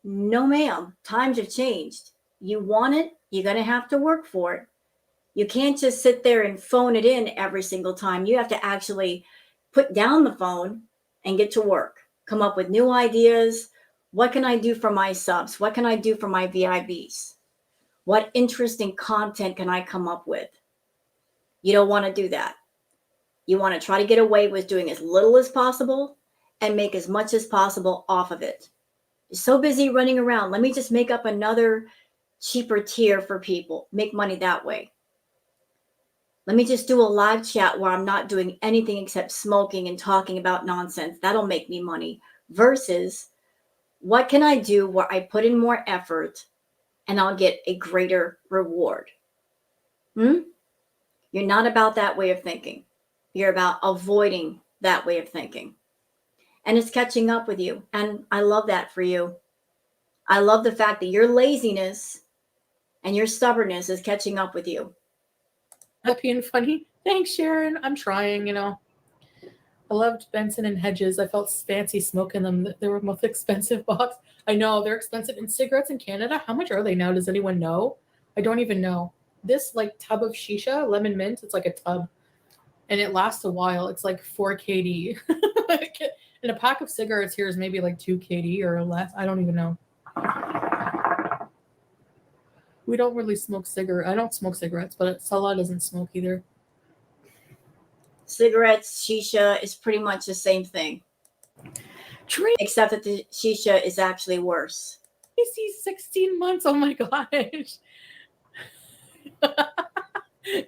No, ma'am. Times have changed. You want it, you're going to have to work for it. You can't just sit there and phone it in every single time. You have to actually put down the phone and get to work. Come up with new ideas. What can I do for my subs? What can I do for my VIBs? What interesting content can I come up with? You don't want to do that. You want to try to get away with doing as little as possible and make as much as possible off of it. You're so busy running around. Let me just make up another cheaper tier for people. Make money that way. Let me just do a live chat where I'm not doing anything except smoking and talking about nonsense. That'll make me money. versus what can I do where I put in more effort and I'll get a greater reward? Hmm? You're not about that way of thinking. You're about avoiding that way of thinking. And it's catching up with you. And I love that for you. I love the fact that your laziness and your stubbornness is catching up with you. Happy and funny. Thanks, Sharon. I'm trying, you know. I loved Benson and Hedges. I felt fancy smoking them. They were most expensive box. I know they're expensive. And cigarettes in Canada, how much are they now? Does anyone know? I don't even know. This like tub of shisha, lemon mint, it's like a tub. And it lasts a while. It's like 4 KD. And a pack of cigarettes here is maybe like 2 KD or less. I don't even know. We don't really smoke cigarettes. I don't smoke cigarettes, but Salah doesn't smoke either. Cigarettes, shisha is pretty much the same thing. Except that the shisha is actually worse. Tracy's 16 months. Oh my gosh.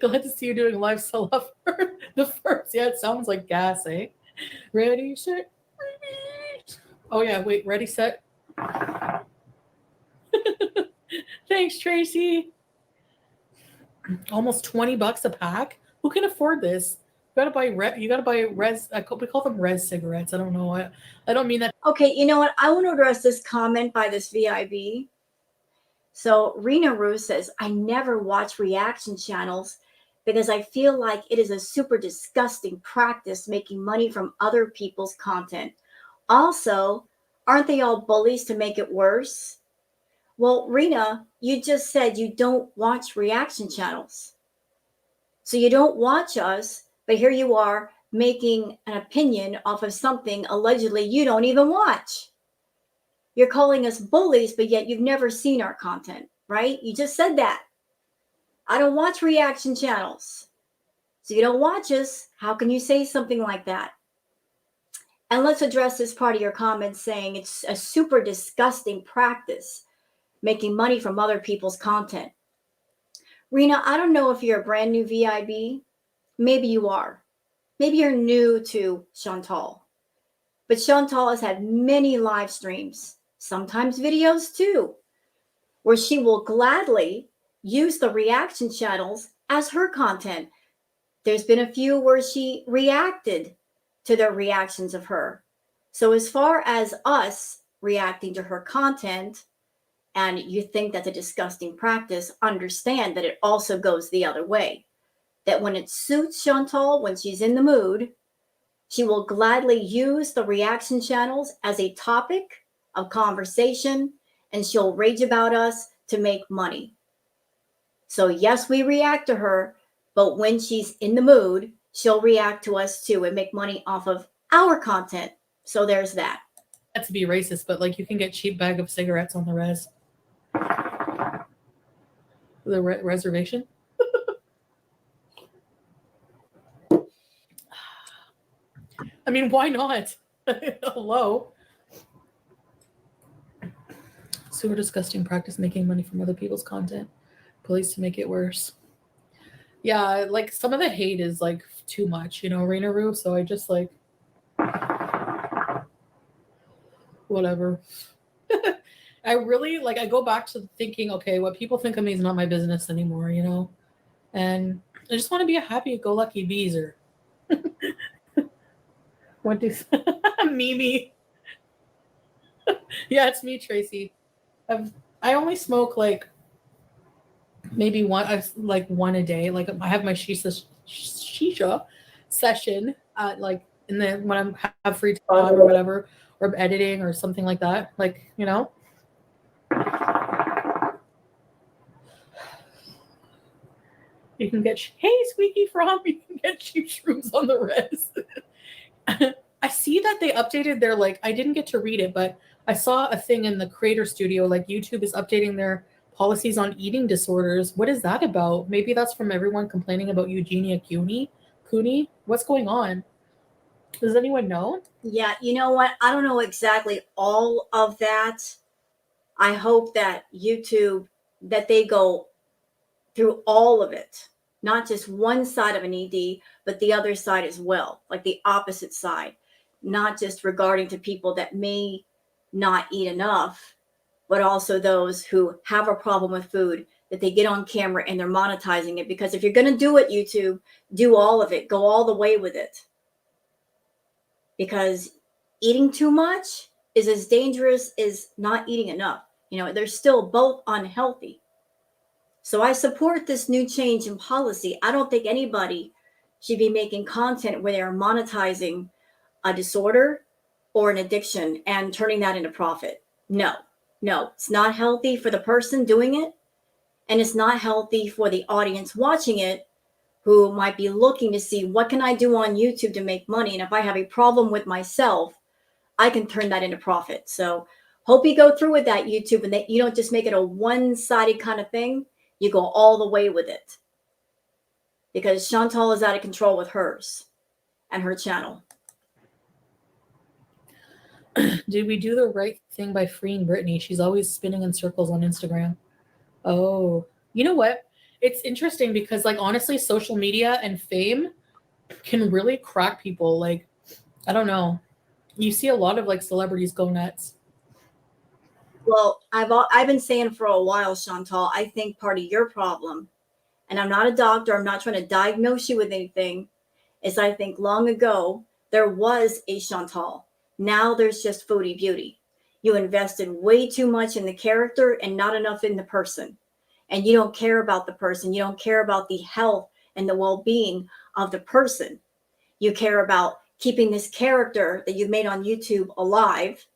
Glad to see you doing live Salah for the first. Yeah, it sounds like gas, eh? Ready, set, repeat. Oh yeah, wait, ready, set. Thanks, Tracy. Almost $20 a pack. Who can afford this? You gotta buy res. We call them res cigarettes. I don't know. I don't mean that. Okay, you know what? I want to address this comment by this VIB. So Rena Rue says, I never watch reaction channels because I feel like it is a super disgusting practice making money from other people's content. Also, aren't they all bullies to make it worse? Well, Rena, you just said you don't watch reaction channels. So you don't watch us, but here you are making an opinion off of something allegedly you don't even watch. You're calling us bullies, but yet you've never seen our content, right? You just said that. I don't watch reaction channels. So you don't watch us. How can you say something like that? And let's address this part of your comment saying it's a super disgusting practice making money from other people's content. Rena, I don't know if you're a brand new VIB. Maybe you are. Maybe you're new to Chantal. But Chantal has had many live streams, sometimes videos too, where she will gladly use the reaction channels as her content. There's been a few where she reacted to their reactions of her. So as far as us reacting to her content, and you think that's a disgusting practice, understand that it also goes the other way. That when it suits Chantal, when she's in the mood, she will gladly use the reaction channels as a topic of conversation, and she'll rage about us to make money. So yes, we react to her, but when she's in the mood, she'll react to us too and make money off of our content. So there's that. Not to be racist, but like you can get cheap bag of cigarettes on the res. The reservation. I mean, why not? Hello. Super disgusting practice making money from other people's content. Police to make it worse. Yeah, like some of the hate is like too much, you know, Raina Roo. So I just like whatever. I really like I go back to thinking, okay, what people think of me is not my business anymore, you know? And I just want to be a happy-go-lucky beezer. What do Mimi? Yeah, it's me, Tracy. I only smoke like maybe one a day. Like I have my shisha session like and then when I have free time or whatever, or editing or something like that. Like, you know. You can get Squeaky Frog, you can get cheap shrooms on the res. I see that they updated their like I didn't get to read it, but I saw a thing in the creator studio, like YouTube is updating their policies on eating disorders. What is that about? Maybe that's from everyone complaining about Eugenia Cooney. What's going on? Does anyone know? Yeah, you know what? I don't know exactly all of that. I hope that YouTube, that they go through all of it, not just one side of an ED, but the other side as well, like the opposite side. not just regarding to people that may not eat enough, but also those who have a problem with food, that they get on camera and they're monetizing it. Because if you're going to do it, YouTube, do all of it, go all the way with it. Because eating too much is as dangerous as not eating enough. They're still both unhealthy. So I support this new change in policy. I don't think anybody should be making content where they're monetizing a disorder or an addiction and turning that into profit. No, it's not healthy for the person doing it. And it's not healthy for the audience watching it, who might be looking to see, what can I do on YouTube to make money? And if I have a problem with myself, I can turn that into profit. So hope you go through with that, YouTube, and that you don't just make it a one-sided kind of thing. You go all the way with it. Because Chantal is out of control with hers and her channel. Did we do the right thing by freeing Brittany? She's always spinning in circles on Instagram. Oh, you know what? It's interesting because, like, honestly, social media and fame can really crack people. Like, I don't know. You see a lot of, like, celebrities go nuts. Well, I've been saying for a while, Chantal, I think part of your problem, and I'm not a doctor, I'm not trying to diagnose you with anything, is I think long ago there was a Chantal. Now there's just Foodie Beauty. You invested way too much in the character and not enough in the person. And you don't care about the person. You don't care about the health and the well-being of the person. You care about keeping this character that you've made on YouTube alive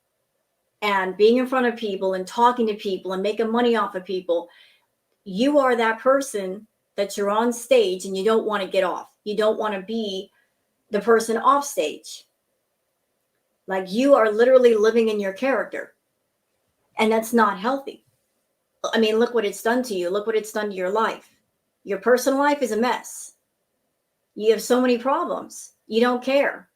and being in front of people and talking to people and making money off of people. You are that person that you're on stage and you don't want to get off. You don't want to be the person off stage. Like, you are literally living in your character. And that's not healthy. I mean, look what it's done to you. Look what it's done to your life. Your personal life is a mess. You have so many problems. You don't care.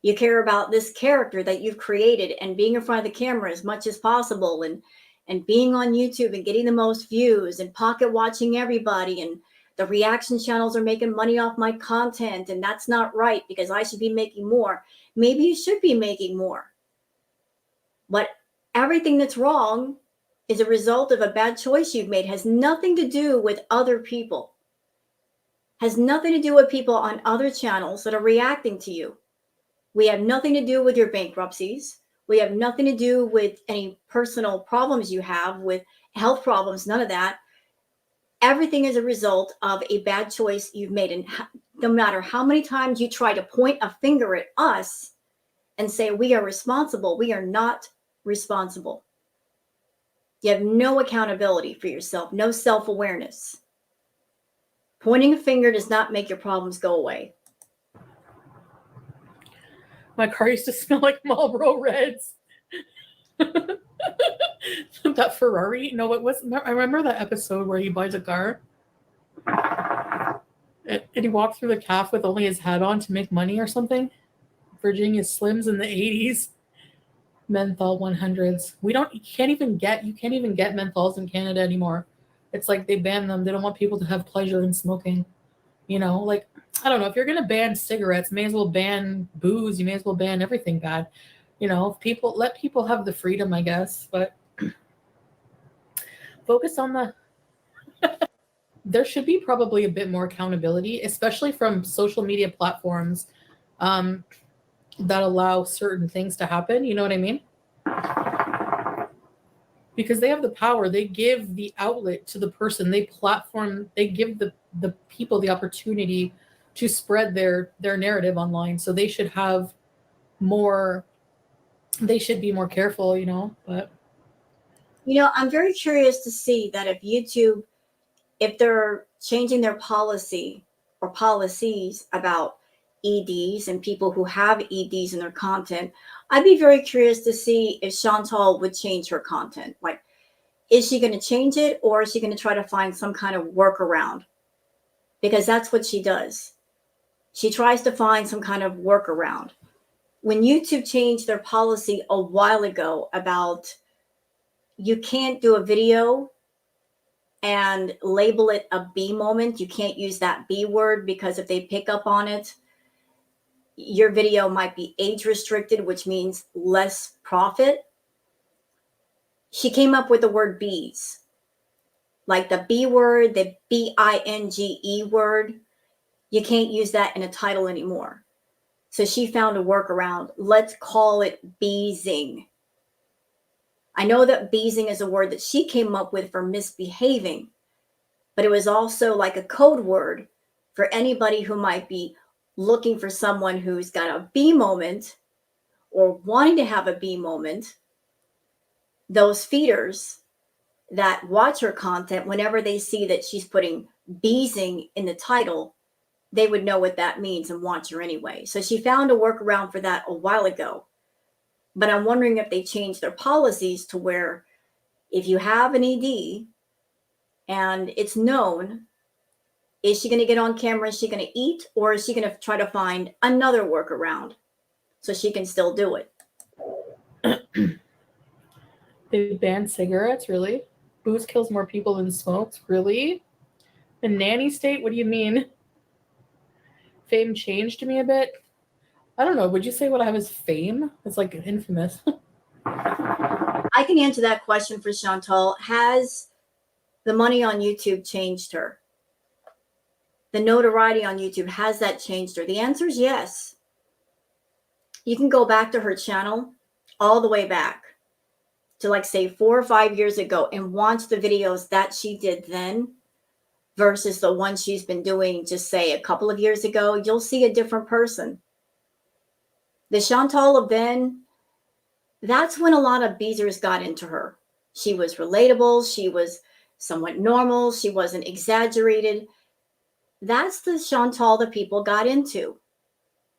You care about this character that you've created and being in front of the camera as much as possible and being on YouTube and getting the most views and pocket watching everybody. And the reaction channels are making money off my content. And that's not right, because I should be making more. Maybe you should be making more. But everything that's wrong is a result of a bad choice you've made. Has nothing to do with other people. Has nothing to do with people on other channels that are reacting to you. We have nothing to do with your bankruptcies. We have nothing to do with any personal problems you have with health problems, none of that. Everything is a result of a bad choice you've made. And no matter how many times you try to point a finger at us and say we are responsible, we are not responsible. You have no accountability for yourself, no self-awareness. Pointing a finger does not make your problems go away. My car used to smell like Marlboro Reds. That Ferrari? No, it was. I remember that episode where he buys a car and he walked through the calf with only his hat on to make money or something. Virginia Slims in the 80s. Menthol 100s. You can't even get menthols in Canada anymore. It's like they ban them. They don't want people to have pleasure in smoking. Like, I don't know. If you're going to ban cigarettes, may as well ban booze. You may as well ban everything bad. Let people have the freedom, I guess. But focus on the... There should be probably a bit more accountability, especially from social media platforms that allow certain things to happen. You know what I mean? Because they have the power. They give the outlet to the person. They give the people the opportunity to spread their narrative online. So they should have more, they should be more careful, but. I'm very curious to see that if YouTube, if they're changing their policy or policies about EDs and people who have EDs in their content, I'd be very curious to see if Chantal would change her content. Like, is she going to change it, or is she going to try to find some kind of workaround? Because that's what she does. She tries to find some kind of workaround. When YouTube changed their policy a while ago about you can't do a video and label it a B moment, you can't use that B word because if they pick up on it, your video might be age restricted, which means less profit. She came up with the word bees, like the B word, the B-I-N-G-E word. You can't use that in a title anymore. So she found a workaround. Let's call it beezing. I know that beezing is a word that she came up with for misbehaving, but it was also like a code word for anybody who might be looking for someone who's got a bee moment or wanting to have a bee moment. Those feeders that watch her content, whenever they see that she's putting beezing in the title, they would know what that means and watch her anyway. So she found a workaround for that a while ago. But I'm wondering if they changed their policies to where if you have an ED and it's known, is she going to get on camera? Is she going to eat? Or is she going to try to find another workaround so she can still do it? They banned cigarettes, really? Booze kills more people than smokes, really? The nanny state? What do you mean? Fame changed me a bit. I don't know. Would you say what I have is fame? It's like infamous. I can answer that question for Chantal. Has the money on YouTube changed her? The notoriety on YouTube, has that changed her? The answer is yes. You can go back to her channel all the way back to like say 4 or 5 years ago and watch the videos that she did then versus the one she's been doing just say a couple of years ago. You'll see a different person. The Chantal of then, that's when a lot of beezers got into her. She was relatable. She was somewhat normal. She wasn't exaggerated. That's the Chantal that people got into.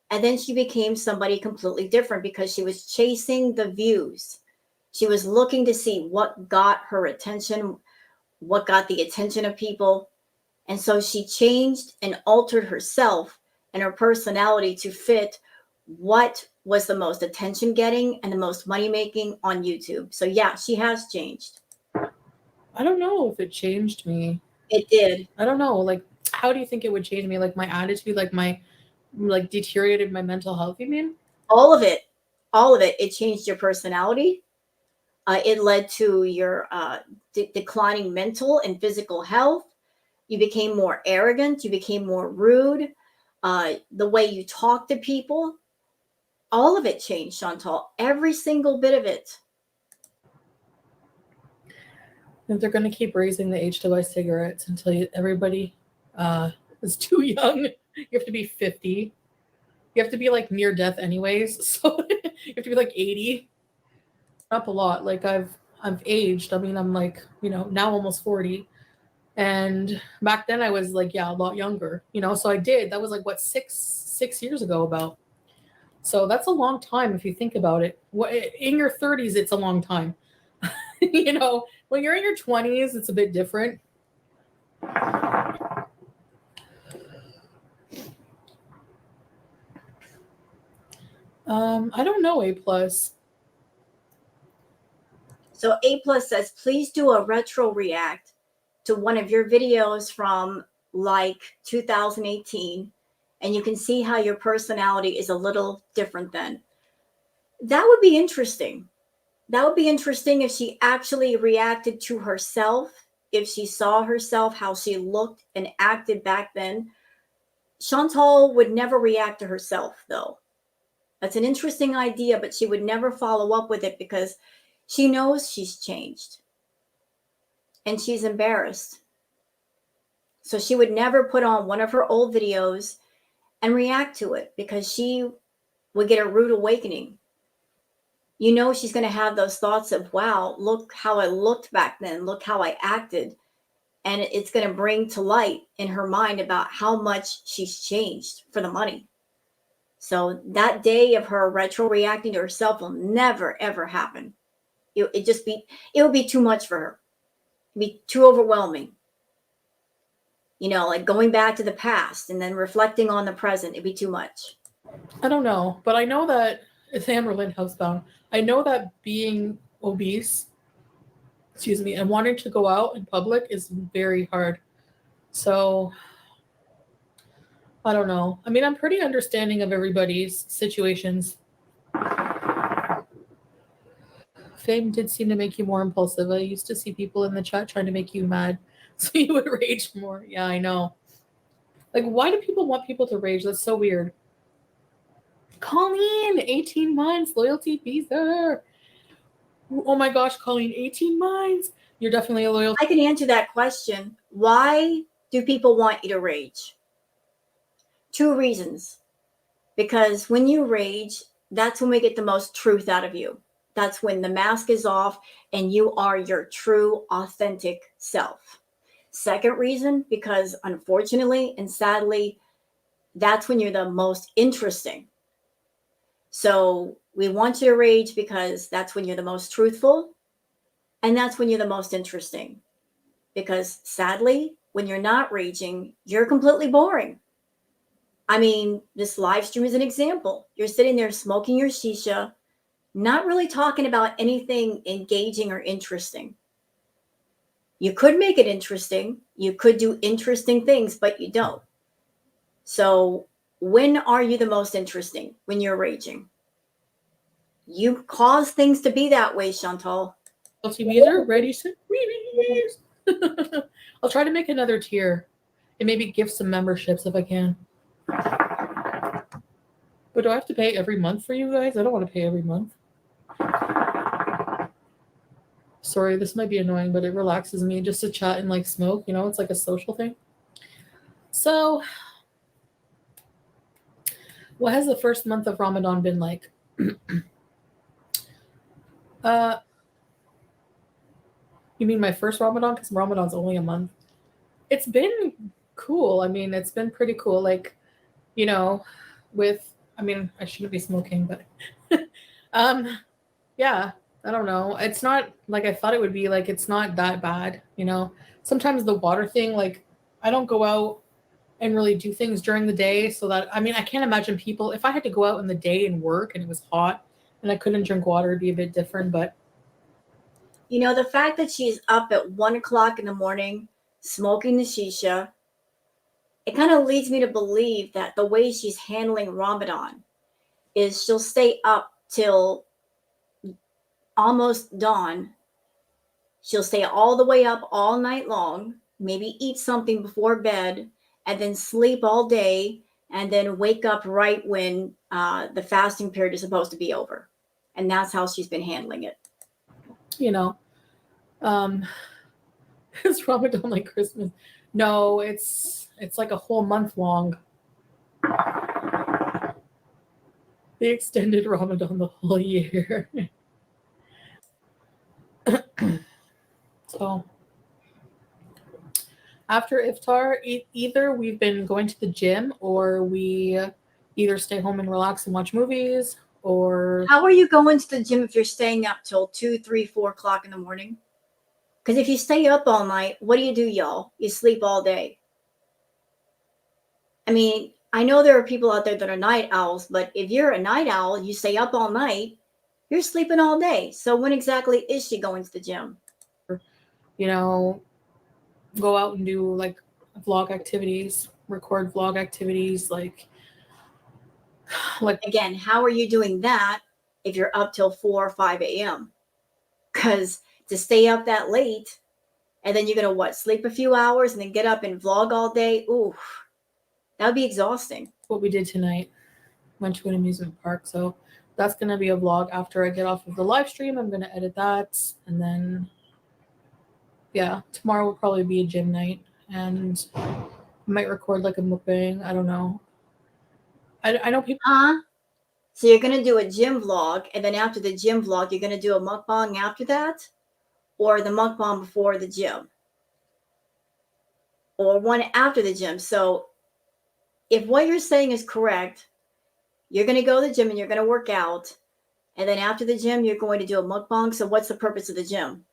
And then she became somebody completely different because she was chasing the views. She was looking to see what got her attention, what got the attention of people. And so she changed and altered herself and her personality to fit what was the most attention getting and the most money making on YouTube. So yeah, she has changed. I don't know if it changed me. It did. I don't know. Like, how do you think it would change me? Like my attitude, like deteriorated my mental health, you mean? All of it. All of it. It changed your personality. It led to your declining mental and physical health. You became more arrogant. You became more rude. The way you talk to people, all of it changed, Chantal. Every single bit of it. If they're going to keep raising the age to buy cigarettes until everybody is too young, you have to be 50. You have to be like near death anyways. So you have to be like 80. Up a lot. Like I've aged. I mean, I'm like, now almost 40. And back then I was like, yeah, a lot younger, so that was like what, six years ago about. So that's a long time if you think about it. In your 30s, it's a long time. When you're in your 20s, it's a bit different. I don't know, A+. So A+ says, please do a retro react to one of your videos from like 2018. And you can see how your personality is a little different then. That would be interesting. That would be interesting if she actually reacted to herself, if she saw herself, how she looked and acted back then. Chantal would never react to herself, though. That's an interesting idea, but she would never follow up with it because she knows she's changed and she's embarrassed. So she would never put on one of her old videos and react to it because she would get a rude awakening. She's going to have those thoughts of, wow, look how I looked back then. Look how I acted. And it's going to bring to light in her mind about how much she's changed for the money. So that day of her retro reacting to herself will never, ever happen. It would be too much for her. It'd be too overwhelming. Like going back to the past and then reflecting on the present, it'd be too much. I don't know, but I know that it's Amberlynn Housebound. I know that being obese, and wanting to go out in public is very hard. So I don't know. I mean, I'm pretty understanding of everybody's situations. Fame did seem to make you more impulsive. I used to see people in the chat trying to make you mad so you would rage more. Yeah, I know. Like, why do people want people to rage? That's so weird. Colleen, 18 months, loyalty visa. Oh my gosh, Colleen, 18 months. You're definitely a loyal. I can answer that question. Why do people want you to rage? 2 reasons. Because when you rage, that's when we get the most truth out of you. That's when the mask is off and you are your true, authentic self. Second reason, because unfortunately and sadly, that's when you're the most interesting. So we want you to rage because that's when you're the most truthful and that's when you're the most interesting. Because sadly, when you're not raging, you're completely boring. I mean, this live stream is an example. You're sitting there smoking your shisha, not really talking about anything engaging or interesting. You could make it interesting. You could do interesting things, but you don't. So, when are you the most interesting? When you're raging. You cause things to be that way, Chantal. Visa, ready, set, release. I'll try to make another tier and maybe give some memberships if I can. But do I have to pay every month for you guys? I don't want to pay every month. Sorry, this might be annoying, but it relaxes me just to chat and like smoke. You know, it's like a social thing. So, what has the first month of Ramadan been like? You mean my first Ramadan? Because Ramadan's only a month. It's been cool. I mean, it's been pretty cool. Like, you know, I mean, I shouldn't be smoking, but yeah, I don't know. It's not like I thought it would be. Like, it's not that bad, you know. Sometimes the water thing, like, I don't go out and really do things during the day, so that, I mean, I can't imagine people, if I had to go out in the day and work and it was hot and I couldn't drink water, it'd be a bit different. But You know, the fact that she's up at 1 o'clock in the morning smoking the shisha, it kind of leads me to believe that the way she's handling Ramadan is she'll stay up till almost dawn. She'll stay all the way up all night long, maybe eat something before bed, and then sleep all day, and then wake up right when the fasting period is supposed to be over. And that's how she's been handling it. you know, is Ramadan like Christmas? No, it's like a whole month long. They extended Ramadan the whole year. So after iftar, either we've been going to the gym or we either stay home and relax and watch movies, or How are you going to the gym if you're staying up till 2, 3, 4 o'clock in the morning? Because if you stay up all night, what do, y'all? You sleep all day. I mean, I know there are people out there that are night owls, but if you're a night owl, you stay up all night, you're sleeping all day. So when exactly is she going to the gym? you know, go out and do like vlog activities, record vlog activities, like Again, how are you doing that if you're up till 4 or 5 a.m.? Because to stay up that late and then you're going to sleep a few hours and then get up and vlog all day. Ooh, that would be exhausting. what we did tonight. Went to an amusement park. So that's going to be a vlog after I get off of the live stream. I'm going to edit that. And then, yeah, tomorrow will probably be a gym night. And I might record like a mukbang. I don't know. I know people. So you're going to do a gym vlog, and then after the gym vlog, you're going to do a mukbang after that? Or the mukbang before the gym? Or one after the gym? So if what you're saying is correct, you're going to go to the gym and you're going to work out, and then after the gym, you're going to do a mukbang. So what's the purpose of the gym?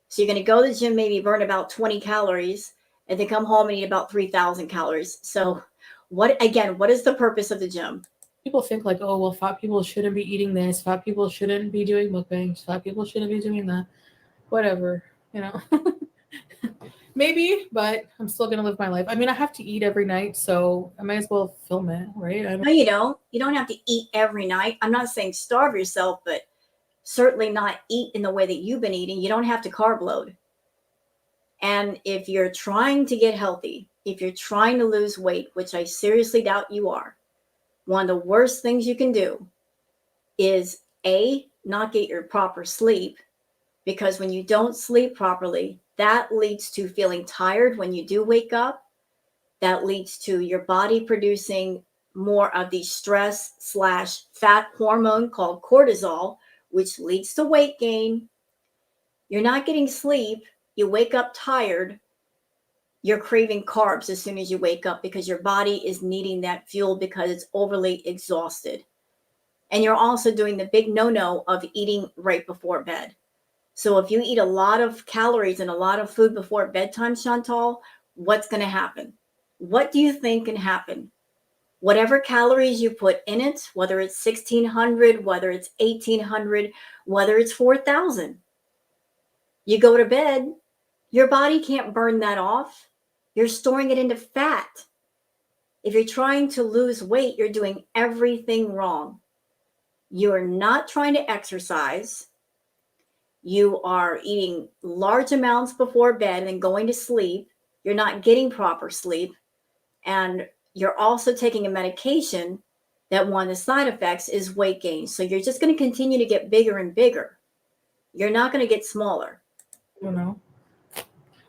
So you're going to go to the gym, maybe burn about 20 calories, and then come home and eat about 3,000 calories. So what is the purpose of the gym? People think like, oh, well, fat people shouldn't be eating this. Fat people shouldn't be doing mukbangs. Fat people shouldn't be doing that. Whatever, you know. Maybe, but I'm still gonna live my life. I mean, I have to eat every night, so I might as well film it, right? I don't. No, you don't. You don't have to eat every night. I'm not saying starve yourself, but certainly not eat in the way that you've been eating. You don't have to carb load. And if you're trying to get healthy, if you're trying to lose weight, which I seriously doubt you are, one of the worst things you can do is A, not get your proper sleep, because when you don't sleep properly, that leads to feeling tired when you do wake up. That leads to your body producing more of the stress slash fat hormone called cortisol, which leads to weight gain. You're not getting sleep. You wake up tired. You're craving carbs as soon as you wake up because your body is needing that fuel because it's overly exhausted. And you're also doing the big no-no of eating right before bed. So if you eat a lot of calories and a lot of food before bedtime, Chantal, what's going to happen? What do you think can happen? Whatever calories you put in it, whether it's 1600, whether it's 1800, whether it's 4000, you go to bed, your body can't burn that off. You're storing it into fat. If you're trying to lose weight, you're doing everything wrong. You're not trying to exercise. You are eating large amounts before bed and going to sleep. You're not getting proper sleep. And you're also taking a medication that one of the side effects is weight gain. So you're just going to continue to get bigger and bigger. You're not going to get smaller. I don't know.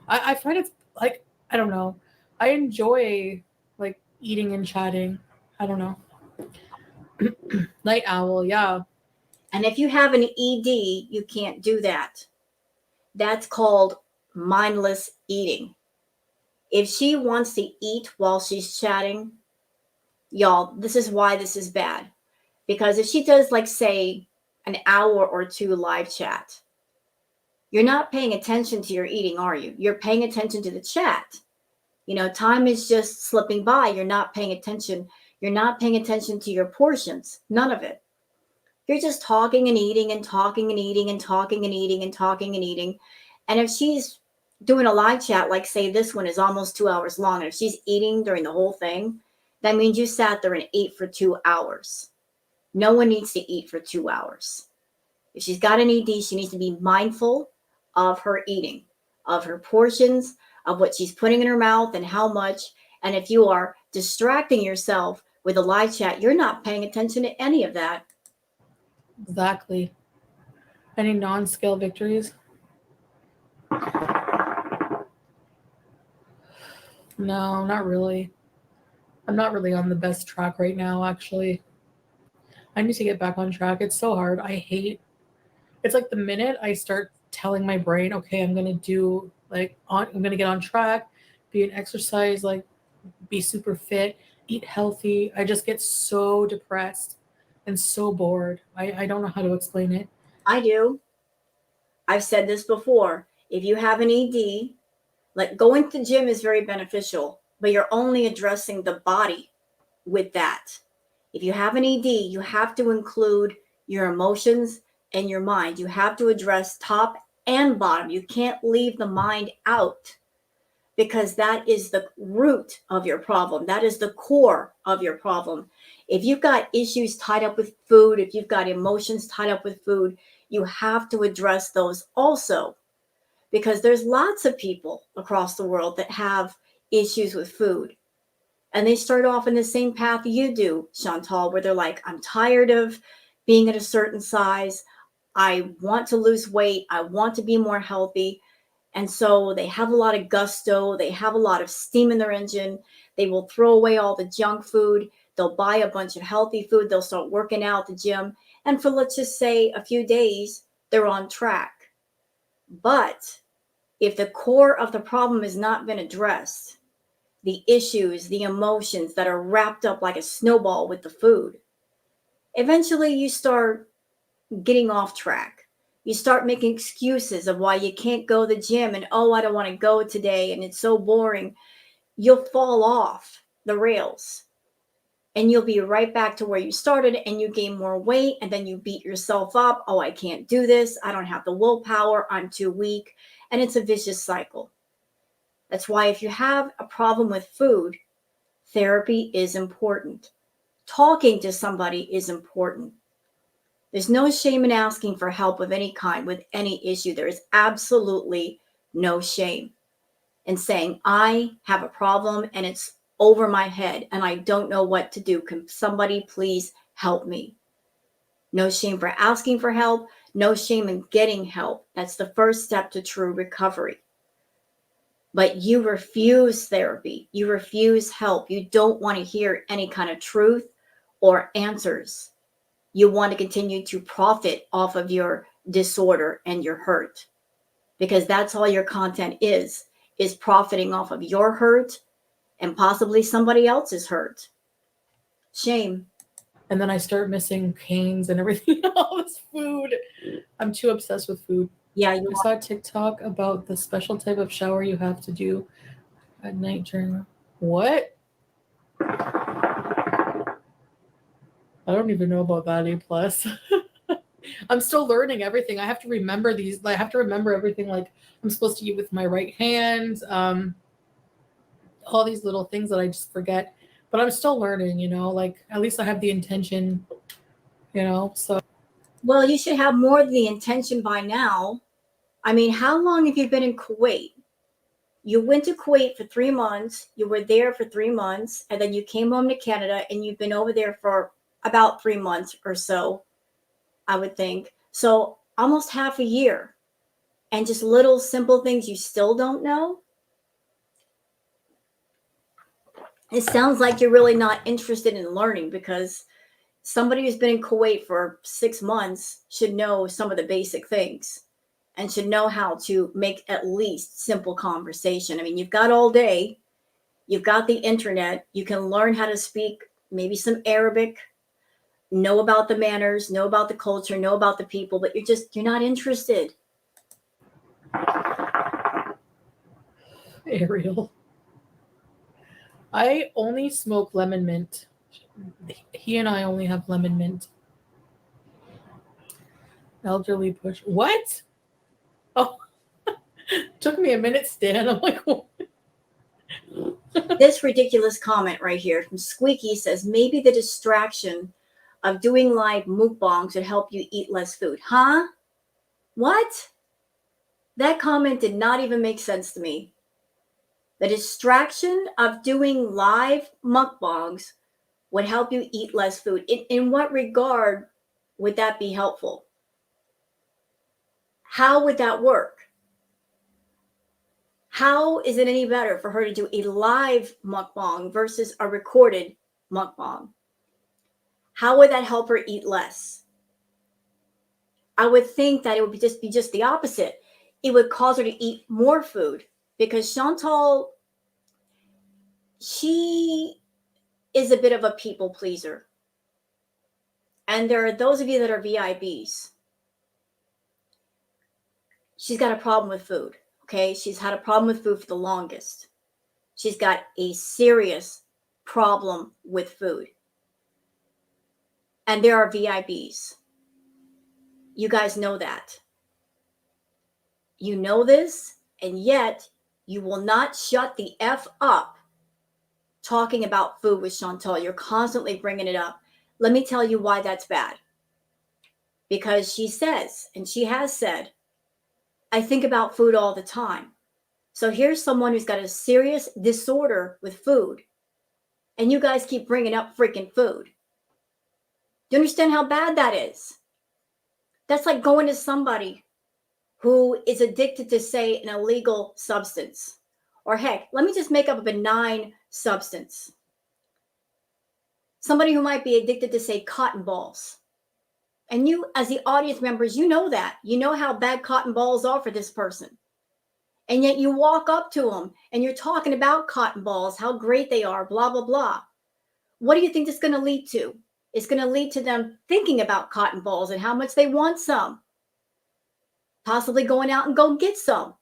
I find it's like I don't know. I enjoy like eating and chatting. I don't know. Night owl, yeah. And if you have an ED, you can't do that. That's called mindless eating. If she wants to eat while she's chatting, y'all, this is why this is bad. Because if she does, like, say, an hour or two live chat, you're not paying attention to your eating, are you? You're paying attention to the chat. You know, time is just slipping by. You're not paying attention. You're not paying attention to your portions. None of it. You're just talking and eating and talking and eating and talking and eating and talking and eating. And if she's doing a live chat, like say this one is almost 2 hours long, and if she's eating during the whole thing, that means you sat there and ate for 2 hours. No one needs to eat for 2 hours. If she's got an ED, she needs to be mindful of her eating, of her portions, of what she's putting in her mouth and how much. And if you are distracting yourself with a live chat, you're not paying attention to any of that. Exactly. Any non-scale victories? No, not really. I'm not really on the best track right now, actually. I need to get back on track. It's so hard. I hate it's like the minute I start telling my brain, okay, I'm gonna get on track, be an exercise, like be super fit, eat healthy. I just get so depressed and so bored. I don't know how to explain it. I do. I've said this before. If you have an ED, like going to the gym is very beneficial, but you're only addressing the body with that. If you have an ED, you have to include your emotions and your mind. You have to address top and bottom. You can't leave the mind out because that is the root of your problem. That is the core of your problem. If you've got issues tied up with food, if you've got emotions tied up with food, you have to address those also, because there's lots of people across the world that have issues with food. And they start off in the same path you do, Chantal, where they're like, I'm tired of being at a certain size. I want to lose weight. I want to be more healthy. And so they have a lot of gusto. They have a lot of steam in their engine. They will throw away all the junk food. They'll buy a bunch of healthy food. They'll start working out at the gym. And for, let's just say, a few days, they're on track. But if the core of the problem has not been addressed, the issues, the emotions that are wrapped up like a snowball with the food, eventually you start getting off track. You start making excuses of why you can't go to the gym and, oh, I don't want to go today and it's so boring. You'll fall off the rails and you'll be right back to where you started, and you gain more weight, and then you beat yourself up. Oh, I can't do this. I don't have the willpower. I'm too weak. And it's a vicious cycle. That's why if you have a problem with food, therapy is important. Talking to somebody is important. There's no shame in asking for help of any kind with any issue. There is absolutely no shame in saying, I have a problem and it's over my head and I don't know what to do. Can somebody please help me? No shame for asking for help. No shame in getting help. That's the first step to true recovery. But you refuse therapy. You refuse help. You don't want to hear any kind of truth or answers. You want to continue to profit off of your disorder and your hurt, because that's all your content is profiting off of your hurt and possibly somebody else's hurt. Shame. And then I start missing canes and everything, all this food. I'm too obsessed with food. Yeah, I saw a TikTok about the special type of shower you have to do at night during. What? I don't even know about that A+. I'm still learning everything. I have to remember these. I have to remember everything. Like I'm supposed to eat with my right hand. All these little things that I just forget. But I'm still learning. Like at least I have the intention. So. Well, you should have more than the intention by now. I mean, how long have you been in Kuwait? You went to Kuwait for 3 months. You were there for 3 months, and then you came home to Canada, and you've been over there for about 3 months or so, I would think. So almost half a year. And just little simple things you still don't know. It sounds like you're really not interested in learning, because somebody who's been in Kuwait for 6 months should know some of the basic things and should know how to make at least simple conversation. I mean, you've got all day, you've got the internet, you can learn how to speak maybe some Arabic, know about the manners, know about the culture, know about the people, but you're not interested. Ariel. I only smoke lemon mint. He and I only have lemon mint. Elderly push. What? Oh, took me a minute, Stan. I'm like, what? This ridiculous comment right here from Squeaky says, maybe the distraction of doing live mukbangs would help you eat less food. Huh? What? That comment did not even make sense to me. The distraction of doing live mukbangs would help you eat less food. In what regard would that be helpful? How would that work? How is it any better for her to do a live mukbang versus a recorded mukbang? How would that help her eat less? I would think that it would be just the opposite. It would cause her to eat more food, because Chantal, she is a bit of a people pleaser. And there are those of you that are VIBs. She's got a problem with food. Okay, she's had a problem with food for the longest. She's got a serious problem with food. And there are VIBs. You guys know that. You know this, and yet you will not shut the F up talking about food with Chantal. You're constantly bringing it up. Let me tell you why that's bad. Because she says, and she has said, I think about food all the time. So here's someone who's got a serious disorder with food, and you guys keep bringing up freaking food. Do you understand how bad that is? That's like going to somebody who is addicted to, say, an illegal substance. Or heck, let me just make up a benign substance. Somebody who might be addicted to, say, cotton balls. And you, as the audience members, you know that. You know how bad cotton balls are for this person. And yet you walk up to them and you're talking about cotton balls, how great they are, blah, blah, blah. What do you think this is going to lead to? It's going to lead to them thinking about cotton balls and how much they want some. Possibly going out and go get some.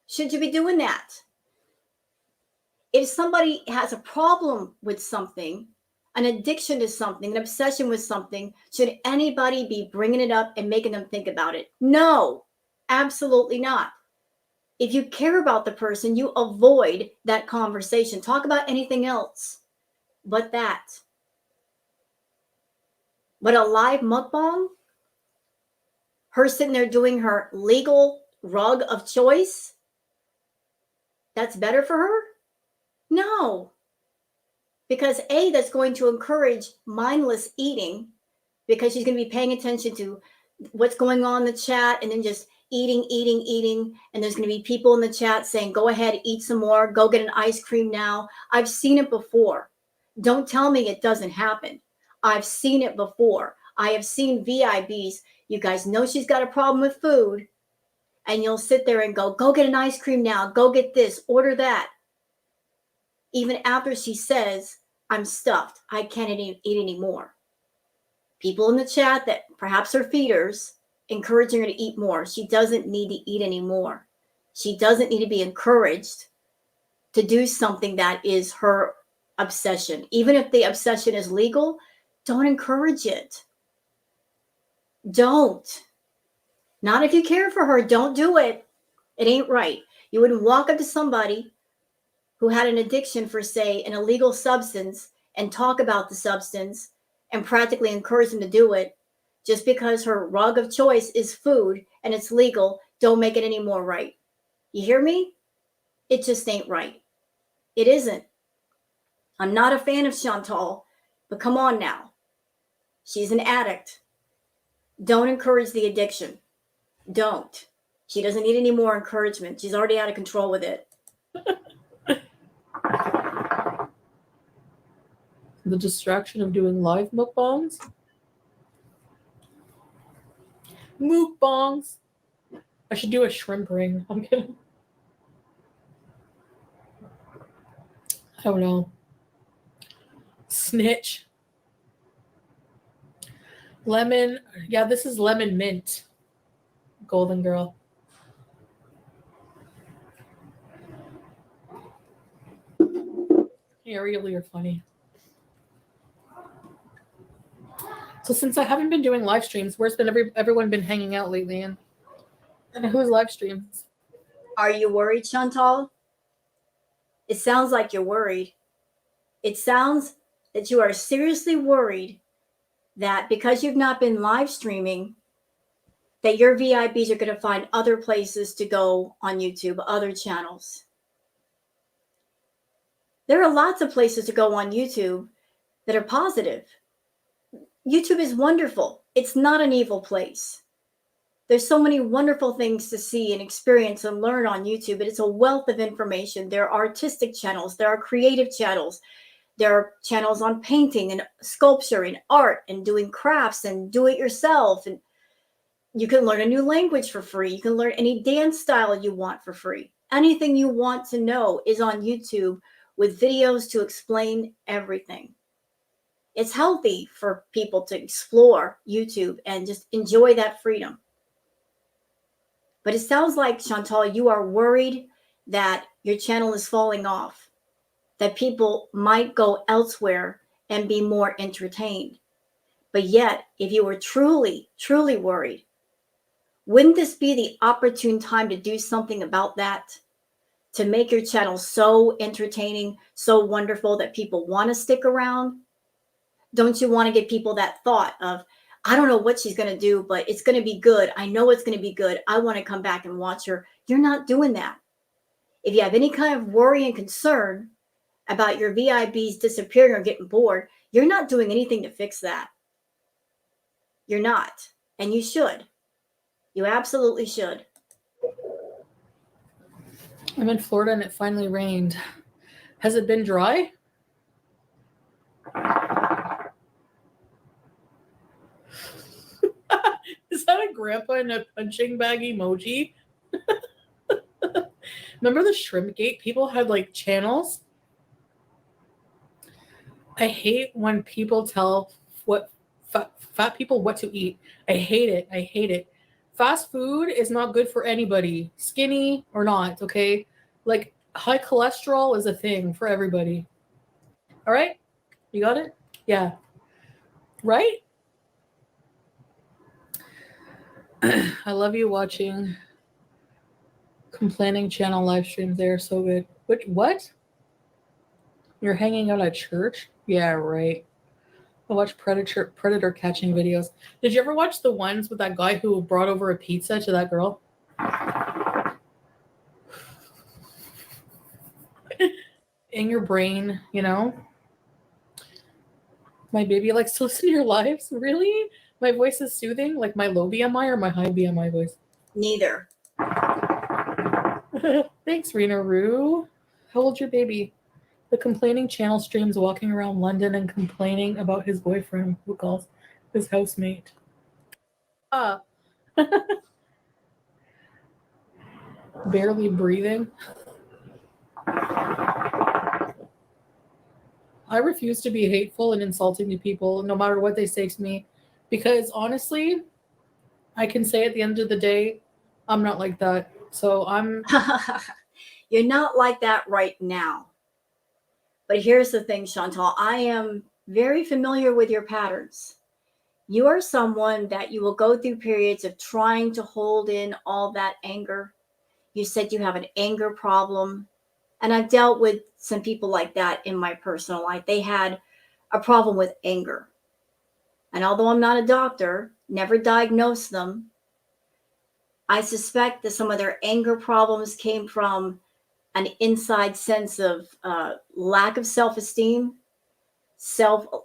Should you be doing that? If somebody has a problem with something, an addiction to something, an obsession with something, should anybody be bringing it up and making them think about it? No, absolutely not. If you care about the person, you avoid that conversation. Talk about anything else but that. But a live mukbang, her sitting there doing her legal rug of choice, that's better for her? No. Because A, that's going to encourage mindless eating because she's going to be paying attention to what's going on in the chat and then just eating. And there's going to be people in the chat saying, go ahead, eat some more, go get an ice cream now. I've seen it before. Don't tell me it doesn't happen. I've seen it before. I have seen VIBs. You guys know she's got a problem with food. And you'll sit there and go get an ice cream now. Go get this, order that. Even after she says, I'm stuffed. I can't eat anymore. People in the chat that perhaps are feeders encouraging her to eat more. She doesn't need to eat anymore. She doesn't need to be encouraged to do something that is her obsession. Even if the obsession is legal, don't encourage it. Don't. Not if you care for her. Don't do it. It ain't right. You wouldn't walk up to somebody who had an addiction for, say, an illegal substance and talk about the substance and practically encourage them to do it just because her rug of choice is food and it's legal. Don't make it any more right. You hear me? It just ain't right. It isn't. I'm not a fan of Chantal, but come on now. She's an addict. Don't encourage the addiction. Don't. She doesn't need any more encouragement. She's already out of control with it. The distraction of doing live mukbangs. Mukbangs. I should do a shrimp ring. I'm kidding. I don't know. Snitch. Lemon. Yeah, this is lemon mint. Golden girl. Ariel, you're funny. So since I haven't been doing live streams, where's been everyone been hanging out lately? And who's live streams? Are you worried, Chantal? It sounds like you're worried. It sounds that you are seriously worried that because you've not been live streaming, that your VIPs are going to find other places to go on YouTube, other channels. There are lots of places to go on YouTube that are positive. YouTube is wonderful. It's not an evil place. There's so many wonderful things to see and experience and learn on YouTube, but it's a wealth of information. There are artistic channels. There are creative channels. There are channels on painting and sculpture and art and doing crafts and do it yourself. And you can learn a new language for free. You can learn any dance style you want for free. Anything you want to know is on YouTube with videos to explain everything. It's healthy for people to explore YouTube and just enjoy that freedom. But it sounds like, Chantal, you are worried that your channel is falling off, that people might go elsewhere and be more entertained. But yet, if you were truly, truly worried, wouldn't this be the opportune time to do something about that? To make your channel so entertaining, so wonderful that people want to stick around? Don't you want to give people that thought of, I don't know what she's going to do, but it's going to be good. I know it's going to be good. I want to come back and watch her. You're not doing that. If you have any kind of worry and concern about your VIPs disappearing or getting bored, you're not doing anything to fix that. You're not. And you should. You absolutely should. I'm in Florida and it finally rained. Has it been dry? Is that a grandpa in a punching bag emoji? Remember the shrimp gate? People had like channels. I hate when people tell what fat people what to eat. I hate it. I hate it. Fast food is not good for anybody, skinny or not, okay? Like high cholesterol is a thing for everybody. All right? You got it? Yeah. Right? I love you watching. Complaining channel live streams, they are so good. What? You're hanging out at church? Yeah, right. I watch predator catching videos. Did you ever watch the ones with that guy who brought over a pizza to that girl? In your brain, you know? My baby likes to listen to your lives? Really? My voice is soothing? Like my low BMI or my high BMI voice? Neither. Thanks, Rena Roo. How old's your baby? The complaining channel streams walking around London and complaining about his boyfriend who calls his housemate. Barely breathing. I refuse to be hateful and insulting to people, no matter what they say to me, because honestly, I can say at the end of the day, I'm not like that. So You're not like that right now. But here's the thing, Chantal. I am very familiar with your patterns. You are someone that you will go through periods of trying to hold in all that anger. You said you have an anger problem. And I've dealt with some people like that in my personal life. They had a problem with anger. And although I'm not a doctor, never diagnosed them, I suspect that some of their anger problems came from an inside sense of lack of self-esteem,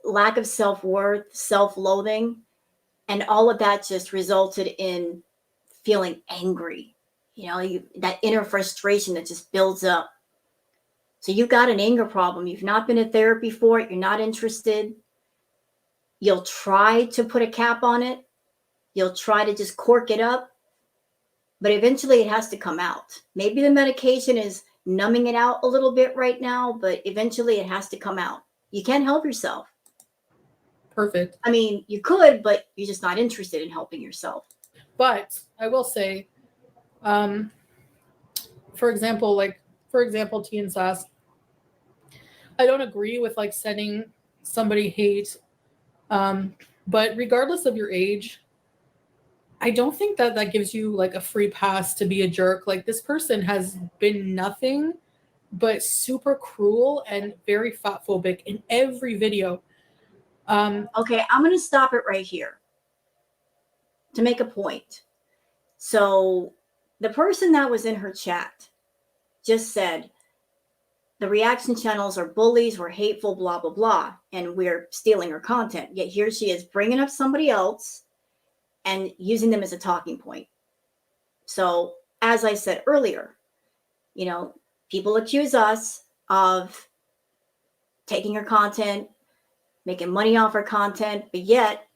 lack of self-worth, self-loathing, and all of that just resulted in feeling angry. That inner frustration that just builds up. So you've got an anger problem. You've not been to therapy for it. You're not interested. You'll try to put a cap on it. You'll try to just cork it up. But eventually it has to come out. Maybe the medication is numbing it out a little bit right now, but eventually it has to come out. You can't help yourself. perfect. I mean, you could, but you're just not interested in helping yourself. But I will say, for example, T and Sass, I don't agree with like sending somebody hate. But regardless of your age, I don't think that gives you like a free pass to be a jerk. Like this person has been nothing but super cruel and very fat phobic in every video. Okay, I'm going to stop it right here to make a point. So the person that was in her chat just said, the reaction channels are bullies, we're hateful, blah, blah, blah, and we're stealing her content. Yet here she is bringing up somebody else and using them as a talking point. So as I said earlier, people accuse us of taking her content, making money off her content, but yet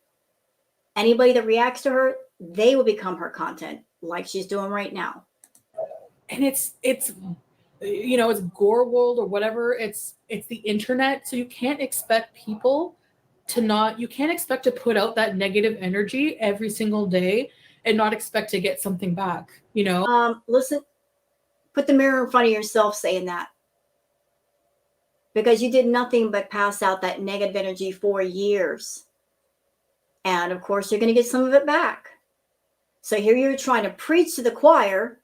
anybody that reacts to her, they will become her content like she's doing right now. And it's gore world or whatever. It's the internet. So you can't expect people you can't expect to put out that negative energy every single day and not expect to get something back, Listen, put the mirror in front of yourself saying that. Because you did nothing but pass out that negative energy for years. And of course, you're going to get some of it back. So here you're trying to preach to the choir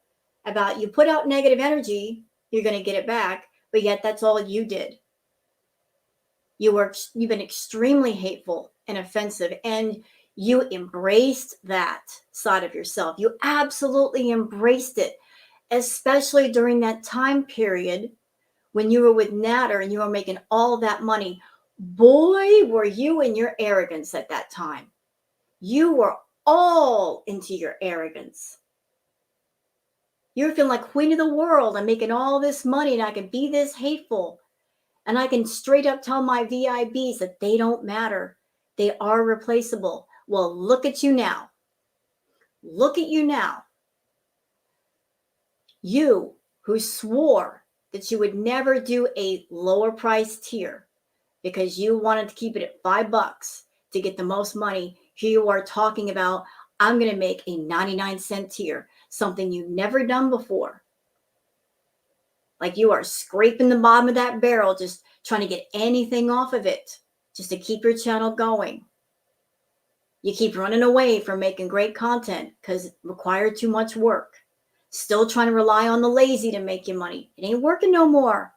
about you put out negative energy, you're going to get it back. But yet that's all you did. You've been extremely hateful and offensive, and you embraced that side of yourself. You absolutely embraced it, especially during that time period when you were with Natter and you were making all that money. Boy, were you in your arrogance at that time. You were all into your arrogance. You were feeling like queen of the world. I'm making all this money and I can be this hateful. And I can straight up tell my VIBs that they don't matter. They are replaceable. Well, look at you now. Look at you now. You who swore that you would never do a lower price tier because you wanted to keep it at $5 to get the most money. Here you are talking about, I'm going to make a 99-cent tier, something you've never done before. Like you are scraping the bottom of that barrel, just trying to get anything off of it, just to keep your channel going. You keep running away from making great content because it required too much work. Still trying to rely on the lazy to make you money. It ain't working no more.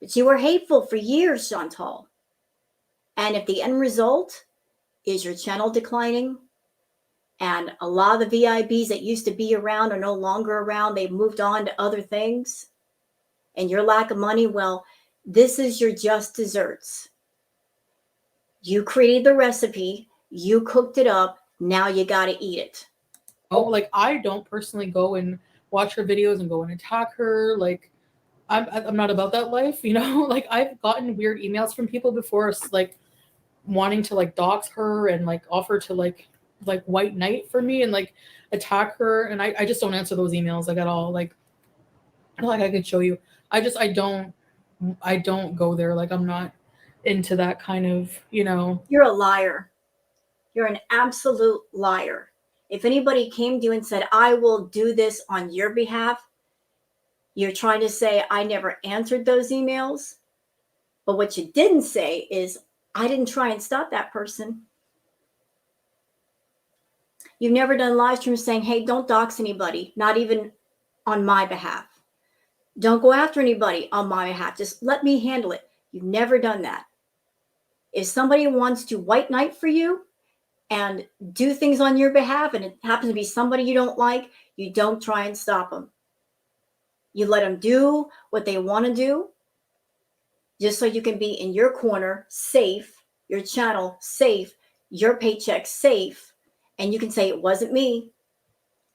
But you were hateful for years, Chantal. And if the end result is your channel declining, and a lot of the VIBs that used to be around are no longer around, they've moved on to other things, and your lack of money, well, this is your just desserts. You created the recipe, you cooked it up, now you got to eat it. Oh, like I don't personally go and watch her videos and go and attack her. Like I'm not about that life, you know. Like I've gotten weird emails from people before, like wanting to like dox her and like offer to like white knight for me and like attack her, and I just don't answer those emails like at all. Like I could show you. I don't go there. Like I'm not into that kind of, you know. You're a liar. You're an absolute liar. If anybody came to you and said, I will do this on your behalf, you're trying to say, I never answered those emails. But what you didn't say is, I didn't try and stop that person. You've never done live streams saying, hey, don't dox anybody, not even on my behalf. Don't go after anybody on my behalf. Just let me handle it. You've never done that. If somebody wants to white knight for you and do things on your behalf, and it happens to be somebody you don't like, you don't try and stop them. You let them do what they want to do, just so you can be in your corner, safe, your channel safe, your paycheck safe, and you can say, it wasn't me.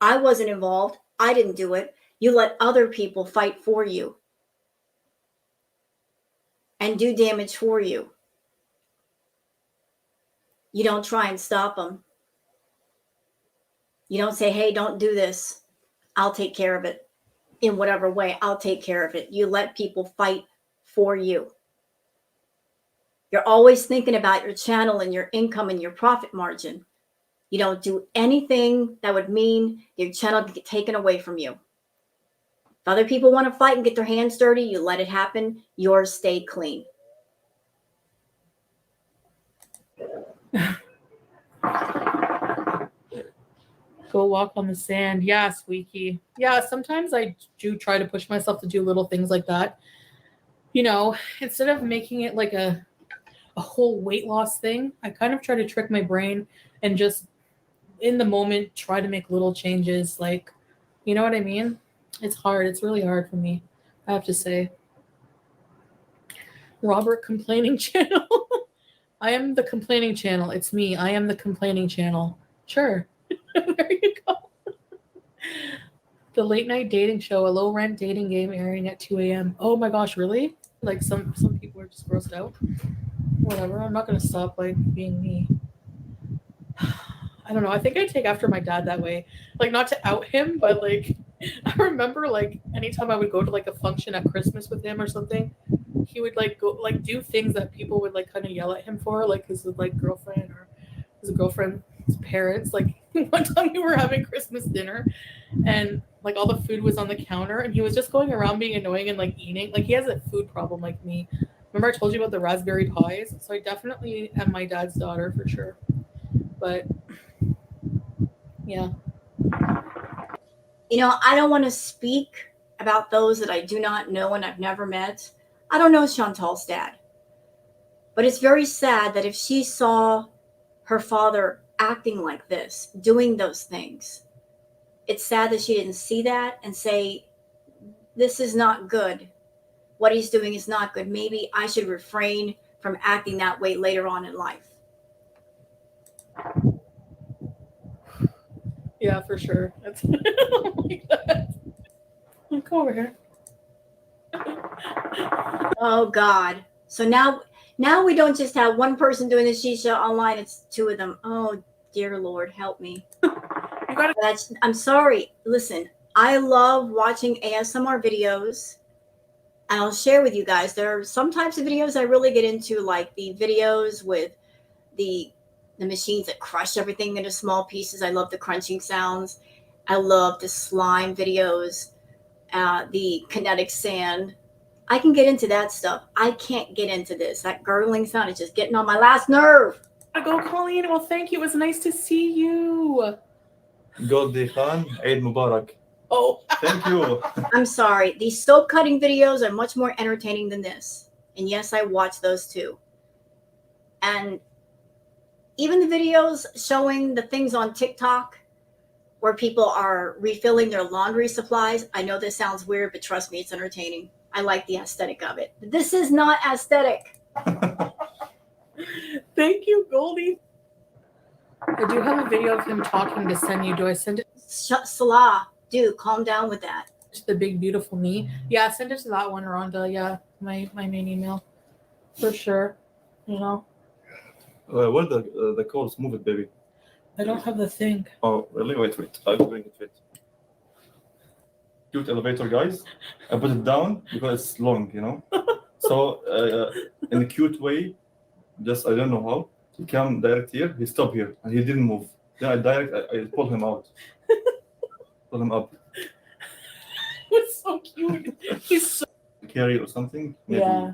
I wasn't involved. I didn't do it. You let other people fight for you and do damage for you. You don't try and stop them. You don't say, hey, don't do this. I'll take care of it. In whatever way, I'll take care of it. You let people fight for you. You're always thinking about your channel and your income and your profit margin. You don't do anything that would mean your channel could get taken away from you. If other people want to fight and get their hands dirty, you let it happen. Yours stay clean. Go walk on the sand. Yeah, Squeaky. Yeah, sometimes I do try to push myself to do little things like that. You know, instead of making it like a whole weight loss thing, I kind of try to trick my brain and just in the moment try to make little changes. Like, you know what I mean? It's hard. It's really hard for me, I have to say. Robert complaining channel. I am the complaining channel. It's me. I am the complaining channel. Sure. There you go. The late night dating show, a low rent dating game airing at 2 a.m. Oh my gosh, really? Like some people are just grossed out. Whatever. I'm not gonna stop like being me. I don't know. I think I take after my dad that way. Like not to out him, but like I remember like anytime I would go to like a function at Christmas with him or something, he would like go like do things that people would like kind of yell at him for, like his like girlfriend or his girlfriend's parents. Like one time we were having Christmas dinner and like all the food was on the counter and he was just going around being annoying and like eating. Like he has a food problem like me. Remember I told you about the raspberry pies? So I definitely am my dad's daughter for sure. But yeah. You know, I don't want to speak about those that I do not know and I've never met. I don't know Chantal's dad. But it's very sad that if she saw her father acting like this, doing those things, it's sad that she didn't see that and say, this is not good. What he's doing is not good. Maybe I should refrain from acting that way later on in life. Yeah, for sure. That's like that. Come over here. Oh God. So now we don't just have one person doing the Shisha online, it's two of them. Oh dear Lord, help me. You gotta I'm sorry. Listen, I love watching ASMR videos. And I'll share with you guys, there are some types of videos I really get into, like the videos with the machines that crush everything into small pieces. I love the crunching sounds. I love the slime videos, the kinetic sand. I can get into that stuff. I can't get into this. That gurgling sound is just getting on my last nerve. go, Colleen. Well, thank you. It was nice to see you. Goldie Khan, Eid Mubarak. Oh, Thank you. I'm sorry. These soap cutting videos are much more entertaining than this. And yes, I watch those too. And even the videos showing the things on TikTok where people are refilling their laundry supplies. I know this sounds weird, but trust me, it's entertaining. I like the aesthetic of it. This is not aesthetic. thank you, Goldie. I do have a video of him talking to send you. Do I send it Salah, dude, calm down with that. to the big beautiful me? Yeah, send it to that one, Rhonda. Yeah, my main email for sure. You know, Where the calls? Move it, baby. I don't have the thing. Oh, really? Wait. I will bring it. Wait. Cute elevator, guys. I put it down because it's long, you know. So in a cute way, just I don't know how. He came direct here. He stopped here and he didn't move. Then I pulled him out. Pull him up. It's so cute. He's so Carry or something. Maybe. yeah.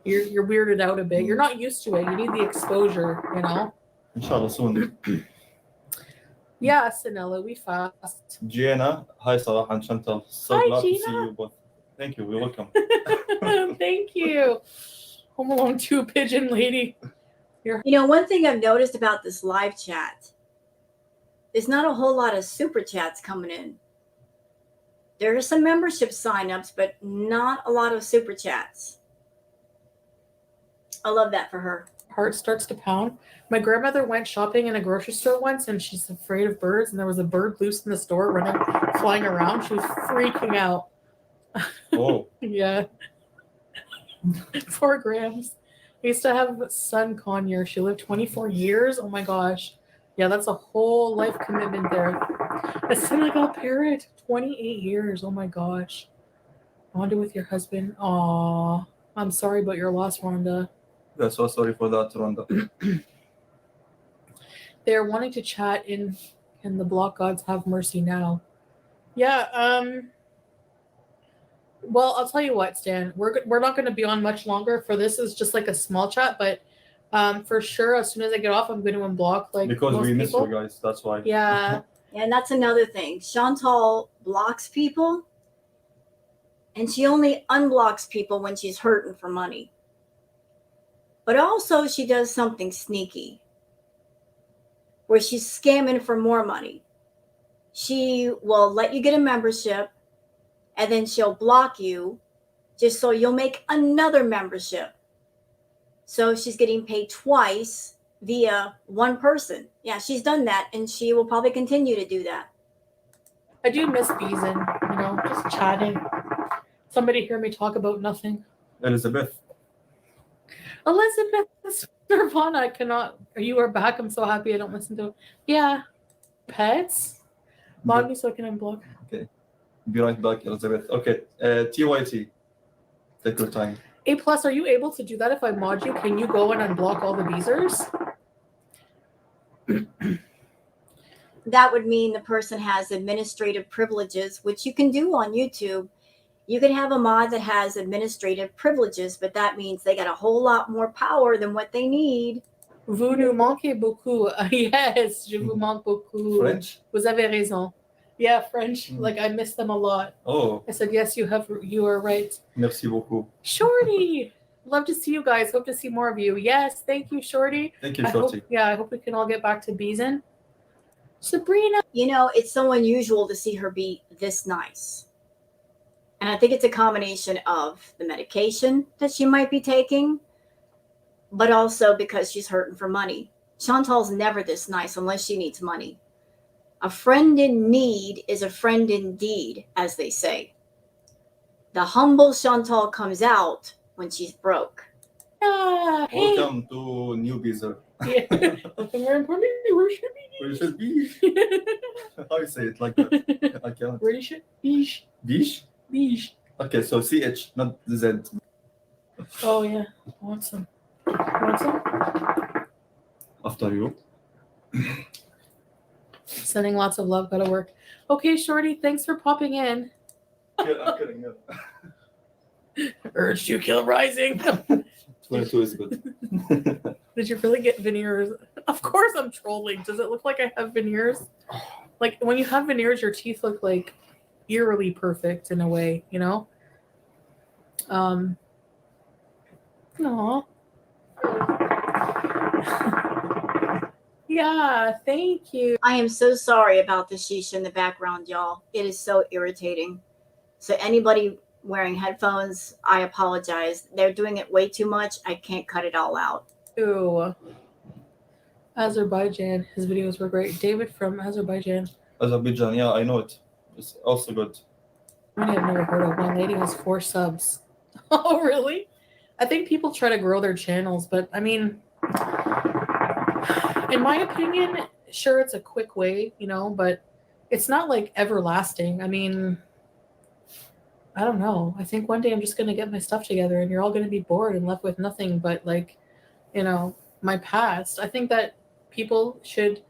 You're weirded out a bit. You're not used to it. You need the exposure, you know. Inshallah soon. Yeah, Sanella, we fast. Gianna, hi Salah and Chantal. So Hi, glad to see Gina. you both. Thank you. You're welcome. Thank you. Home Alone 2 pigeon lady. You know, one thing I've noticed about this live chat, there's not a whole lot of super chats coming in. There are some membership signups, but not a lot of super chats. I love that for her. Heart starts to pound. My grandmother went shopping in a grocery store once and she's afraid of birds, and there was a bird loose in the store flying around. She was freaking out. Oh. Yeah. 4 grams. I used to have a son Conyer. She lived 24 years. Oh my gosh. Yeah, that's a whole life commitment there. A Senegal parrot, 28 years. Oh my gosh. Rhonda with your husband. Aw. I'm sorry about your loss, Rhonda. Yeah, so sorry for that, Rhonda. They're wanting to chat in Can the Block Gods Have Mercy Now? Yeah, well, I'll tell you what, Stan. We're not going to be on much longer for this. Is just like a small chat, but for sure, as soon as I get off, I'm going to unblock like Because most we miss people. you guys, that's why. Yeah. And that's another thing. Chantal blocks people, and she only unblocks people when she's hurting for money. But also, she does something sneaky where she's scamming for more money. She will let you get a membership, and then she'll block you just so you'll make another membership. So she's getting paid twice via one person. Yeah, she's done that, and she will probably continue to do that. I do miss Beezin, you know, just chatting. Somebody hear me talk about nothing. Elizabeth. Elizabeth Nirvana, I cannot. You are back. I'm so happy I don't listen to it. Yeah. Pets? Mod me so I can unblock. Okay. Be right back, Elizabeth. Okay. TYT. Take your time. A+, are you able to do that if I mod you? Can you go and unblock all the Beezers? That would mean the person has administrative privileges, which you can do on YouTube. You can have a mod that has administrative privileges, but that means they got a whole lot more power than what they need. Vous nous manquez beaucoup. Yes, je vous manque beaucoup. French? Vous avez raison. Yeah, French. Like, I miss them a lot. Oh. I said, yes, you are right. Merci beaucoup. Shorty. Love to see you guys. Hope to see more of you. Yes, thank you, Shorty. Thank you, Shorty. I hope we can all get back to Beezin. Sabrina. You know, it's so unusual to see her be this nice. And I think it's a combination of the medication that she might be taking, but also because she's hurting for money. Chantal's never this nice unless she needs money. A friend in need is a friend indeed, as they say. The humble Chantal comes out when she's broke. Hey. Welcome to New Beezer. Yeah. Where should be? How you say it like that? I can't. Where should Beige. Beige? Beige. Okay, so CH, not Z. Oh yeah. Want some? After you. Sending lots of love. Gotta work. Okay, Shorty. Thanks for popping in. Yeah, I'm kidding. Yeah. Urge to kill rising. 22 is good. Did you really get Vinny or Of course I'm trolling. Does it look like I have veneers? Like when you have veneers, your teeth look like eerily perfect in a way, you know? Aw. Yeah, thank you. I am so sorry about the shisha in the background, y'all. It is so irritating. So anybody wearing headphones, I apologize. They're doing it way too much. I can't cut it all out. Ooh. Azerbaijan. His videos were great. David from Azerbaijan. Azerbaijan, yeah, I know it. It's also good. I have never heard of. One lady has 4 subs. Oh, really? I think people try to grow their channels, but I mean, in my opinion, sure, it's a quick way, you know, but it's not like everlasting. I mean, I don't know. I think one day I'm just going to get my stuff together and you're all going to be bored and left with nothing but, like, you know, my past. I think that people should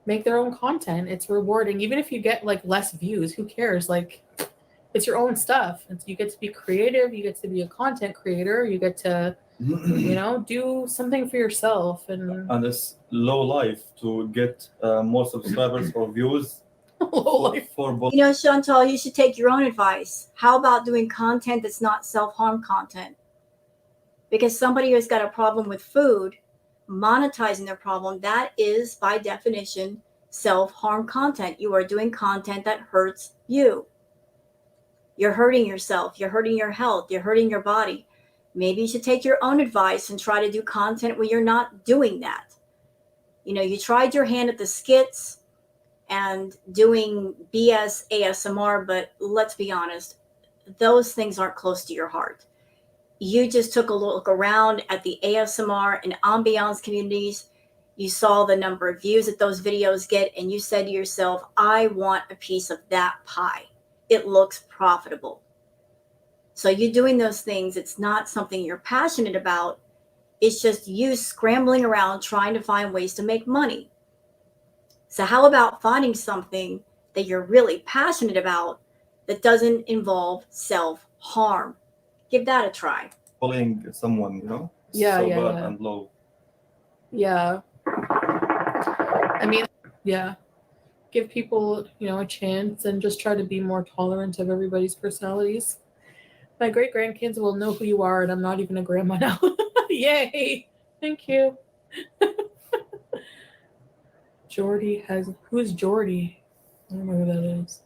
make their own content. It's rewarding. Even if you get like less views, who cares? Like, it's your own stuff. You get to be creative. You get to be a content creator. You get to, you know, do something for yourself. And it's low life to get more subscribers or views. Low life. For both. You know, Chantal, you should take your own advice. How about doing content that's not self-harm content? Because somebody who's got a problem with food, monetizing their problem, that is by definition self-harm content. You are doing content that hurts you. You're hurting yourself. You're hurting your health. You're hurting your body. Maybe you should take your own advice and try to do content where you're not doing that. You know, you tried your hand at the skits and doing BS ASMR, but let's be honest, those things aren't close to your heart. You just took a look around at the ASMR and ambiance communities. You saw the number of views that those videos get, and you said to yourself, I want a piece of that pie. It looks profitable. So you doing those things, it's not something you're passionate about. It's just you scrambling around trying to find ways to make money. So how about finding something that you're really passionate about that doesn't involve self-harm? Give that a try. Bullying someone, you know? Yeah, so yeah, bad yeah. and low. Yeah. I mean, yeah. Give people, you know, a chance and just try to be more tolerant of everybody's personalities. My great grandkids will know who you are, and I'm not even a grandma now. Yay! Thank you. Jordy has. Who is Jordy? I don't know who that is.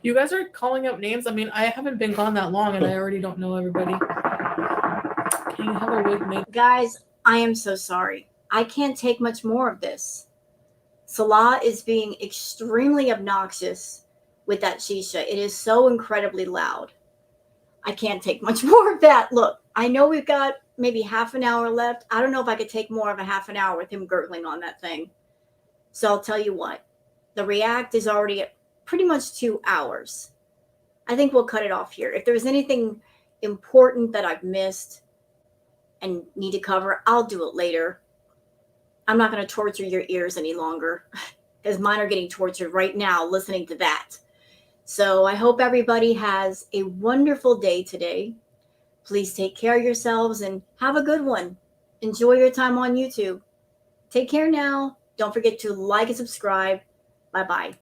You guys are calling out names. I mean, I haven't been gone that long, and I already don't know everybody. Can you have a wig made? Guys, I am so sorry. I can't take much more of this. Salah is being extremely obnoxious with that shisha. It is so incredibly loud. I can't take much more of that. Look, I know we've got maybe half an hour left. I don't know if I could take more of a half an hour with him gurgling on that thing. So I'll tell you what, the React is already at pretty much 2 hours. I think we'll cut it off here. If there's anything important that I've missed and need to cover, I'll do it later. I'm not going to torture your ears any longer because mine are getting tortured right now listening to that. So I hope everybody has a wonderful day today. Please take care of yourselves and have a good one. Enjoy your time on YouTube. Take care now. Don't forget to like and subscribe. Bye-bye.